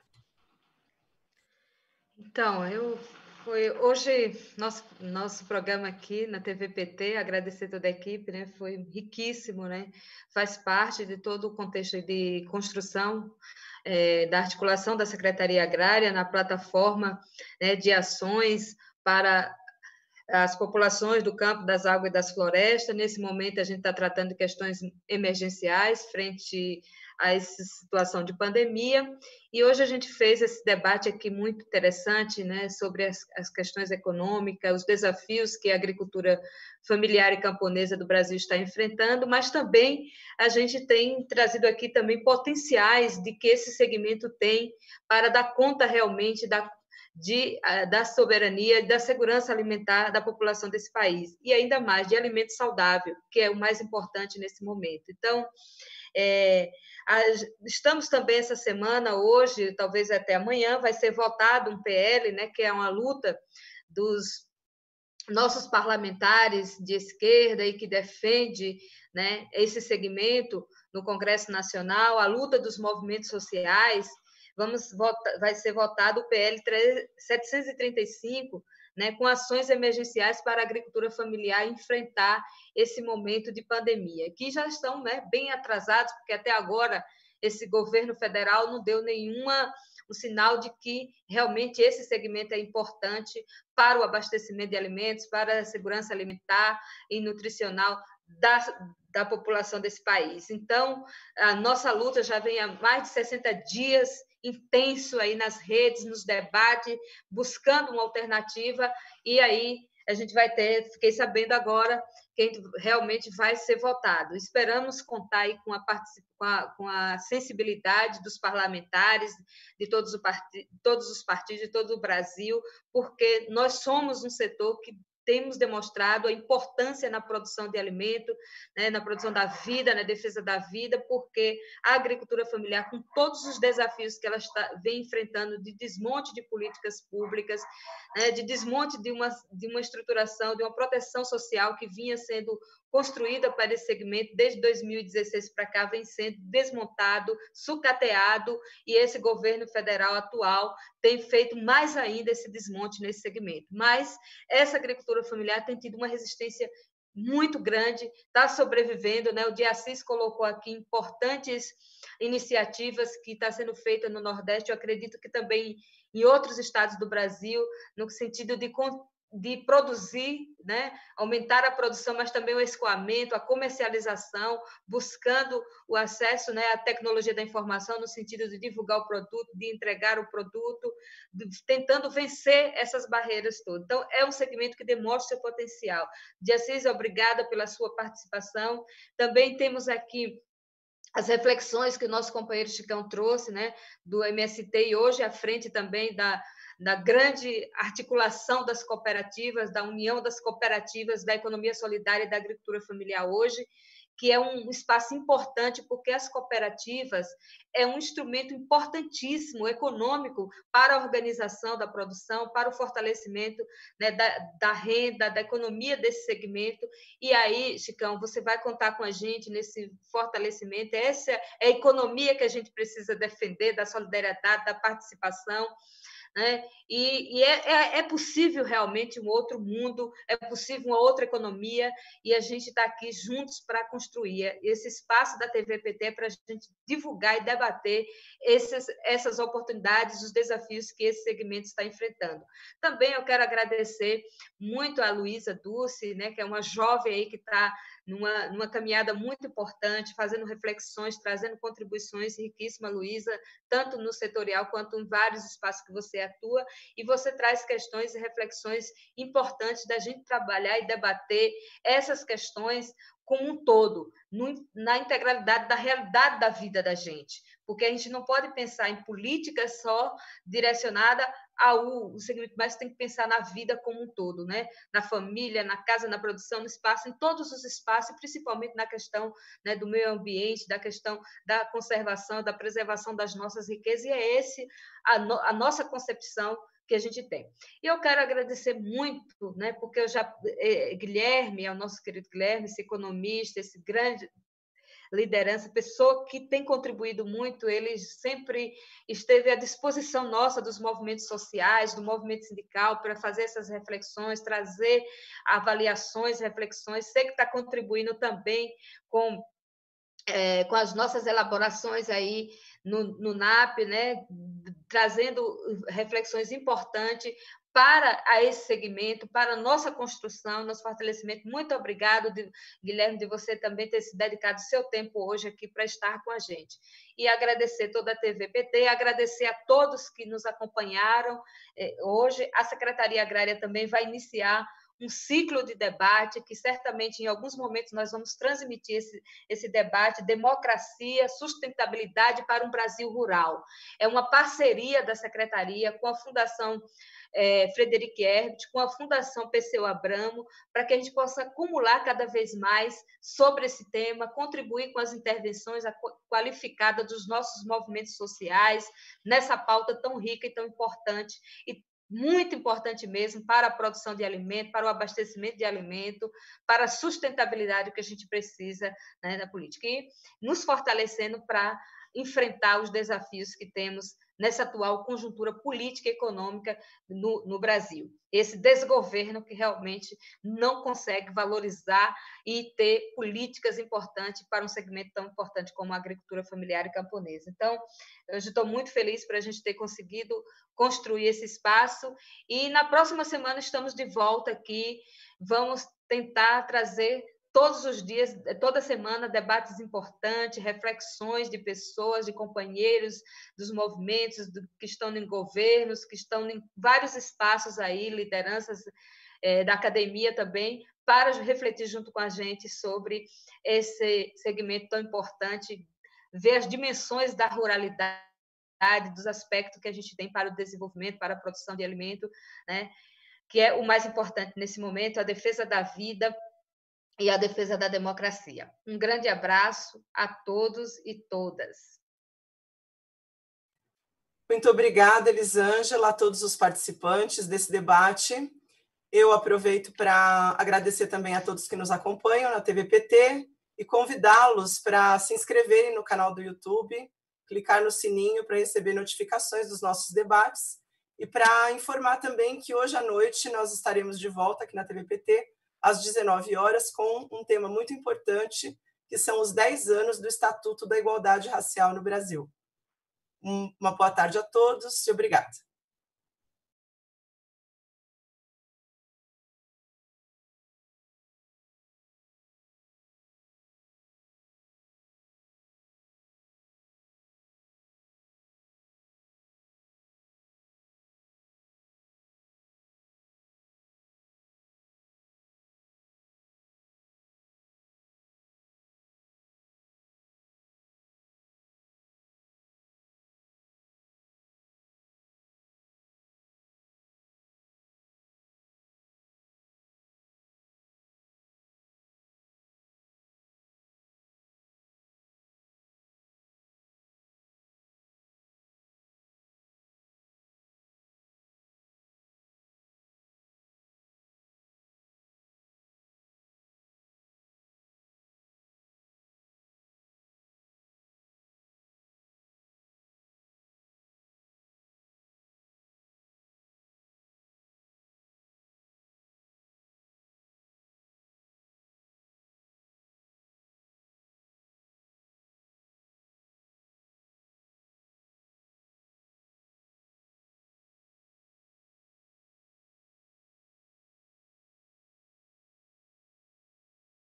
Então, hoje, nosso programa aqui na TVPT, agradecer toda a equipe, né? Foi riquíssimo, né? Faz parte de todo o contexto de construção da articulação da Secretaria Agrária na plataforma, né, de ações para as populações do campo, das águas e das florestas. Nesse momento, a gente está tratando de questões emergenciais frente a essa situação de pandemia, e hoje a gente fez esse debate aqui muito interessante, né, sobre as questões econômicas, os desafios que a agricultura familiar e camponesa do Brasil está enfrentando, mas também a gente tem trazido aqui também potenciais de que esse segmento tem para dar conta realmente da soberania e da segurança alimentar da população desse país, e ainda mais de alimento saudável, que é o mais importante nesse momento. Então, estamos também essa semana, hoje, talvez até amanhã, vai ser votado um PL, né, que é uma luta dos nossos parlamentares de esquerda e que defende, né, esse segmento no Congresso Nacional, a luta dos movimentos sociais. Vai ser votado o PL 735, né, com ações emergenciais para a agricultura familiar enfrentar esse momento de pandemia, que já estão, né, bem atrasados, porque até agora esse governo federal não deu um sinal de que realmente esse segmento é importante para o abastecimento de alimentos, para a segurança alimentar e nutricional da população desse país. Então, a nossa luta já vem há mais de 60 dias intenso aí nas redes, nos debates, buscando uma alternativa, e aí a gente vai ter, fiquei sabendo agora, quem realmente vai ser votado. Esperamos contar aí com a sensibilidade dos parlamentares de todos os partidos de todo o Brasil, porque nós somos um setor que temos demonstrado a importância na produção de alimento, né, na produção da vida, na defesa da vida, porque a agricultura familiar, com todos os desafios que ela vem enfrentando de desmonte de políticas públicas, né, de desmonte de uma estruturação, de uma proteção social que vinha sendo construída para esse segmento desde 2016 para cá, vem sendo desmontado, sucateado, e esse governo federal atual tem feito mais ainda esse desmonte nesse segmento. Mas essa agricultura familiar tem tido uma resistência muito grande, está sobrevivendo, né? O Diassis colocou aqui importantes iniciativas que estão sendo feitas no Nordeste, eu acredito que também em outros estados do Brasil, no sentido de produzir, né? Aumentar a produção, mas também o escoamento, a comercialização, buscando o acesso, né, à tecnologia da informação, no sentido de divulgar o produto, de entregar o produto, tentando vencer essas barreiras todas. Então, é um segmento que demonstra seu potencial. Diassis, obrigada pela sua participação. Também temos aqui as reflexões que o nosso companheiro Chicão trouxe, né, do MST, e hoje à frente também da grande articulação das cooperativas, da união das cooperativas, da economia solidária e da agricultura familiar hoje, que é um espaço importante, porque as cooperativas é um instrumento importantíssimo, econômico, para a organização da produção, para o fortalecimento, né, da renda, da economia desse segmento. E aí, Chicão, você vai contar com a gente nesse fortalecimento. Essa é a economia que a gente precisa defender, da solidariedade, da participação, né? E é possível realmente um outro mundo, é possível uma outra economia, e a gente está aqui juntos para construir esse espaço da TVPT para a gente divulgar e debater essas oportunidades, os desafios que esse segmento está enfrentando. Também eu quero agradecer muito a Luísa Dulce, né, que é uma jovem aí que está numa caminhada muito importante, fazendo reflexões, trazendo contribuições riquíssimas, Luísa, tanto no setorial quanto em vários espaços que você atua, e você traz questões e reflexões importantes da gente trabalhar e debater essas questões como um todo, na integralidade da realidade da vida da gente, porque a gente não pode pensar em política só direcionada ao segmento, mas tem que pensar na vida como um todo, né? Na família, na casa, na produção, no espaço, em todos os espaços, principalmente na questão, né, do meio ambiente, da questão da conservação, da preservação das nossas riquezas, e é esse a nossa concepção que a gente tem. E eu quero agradecer muito, né, porque Guilherme, é o nosso querido Guilherme, esse economista, esse grande liderança, pessoa que tem contribuído muito, ele sempre esteve à disposição nossa dos movimentos sociais, do movimento sindical, para fazer essas reflexões, trazer avaliações, reflexões. Sei que está contribuindo também com as nossas elaborações aí no NAP, né, trazendo reflexões importantes para esse segmento, para a nossa construção, nosso fortalecimento. Muito obrigado, Guilherme, de você também ter se dedicado seu tempo hoje aqui para estar com a gente. E agradecer toda a TVPT, agradecer a todos que nos acompanharam. Hoje, a Secretaria Agrária também vai iniciar um ciclo de debate, que certamente em alguns momentos nós vamos transmitir esse debate, democracia, sustentabilidade para um Brasil rural. É uma parceria da Secretaria com a Fundação Frederic Herbert, com a Fundação Perseu Abramo, para que a gente possa acumular cada vez mais sobre esse tema, contribuir com as intervenções qualificadas dos nossos movimentos sociais, nessa pauta tão rica e tão importante, e muito importante mesmo para a produção de alimento, para o abastecimento de alimento, para a sustentabilidade que a gente precisa, né, da política, e nos fortalecendo para enfrentar os desafios que temos nessa atual conjuntura política e econômica no Brasil. Esse desgoverno que realmente não consegue valorizar e ter políticas importantes para um segmento tão importante como a agricultura familiar e camponesa. Então, eu estou muito feliz para a gente ter conseguido construir esse espaço, e na próxima semana estamos de volta aqui, vamos tentar trazer todos os dias, toda semana, debates importantes, reflexões de pessoas, de companheiros dos movimentos que estão em governos, que estão em vários espaços aí, lideranças da academia também, para refletir junto com a gente sobre esse segmento tão importante, ver as dimensões da ruralidade, dos aspectos que a gente tem para o desenvolvimento, para a produção de alimento, né? Que é o mais importante nesse momento, a defesa da vida e a defesa da democracia. Um grande abraço a todos e todas. Muito obrigada, Elisângela, a todos os participantes desse debate. Eu aproveito para agradecer também a todos que nos acompanham na TVPT e convidá-los para se inscreverem no canal do YouTube, clicar no sininho para receber notificações dos nossos debates e para informar também que hoje à noite nós estaremos de volta aqui na TVPT às 19 horas com um tema muito importante, que são os 10 anos do Estatuto da Igualdade Racial no Brasil. Uma boa tarde a todos e obrigada.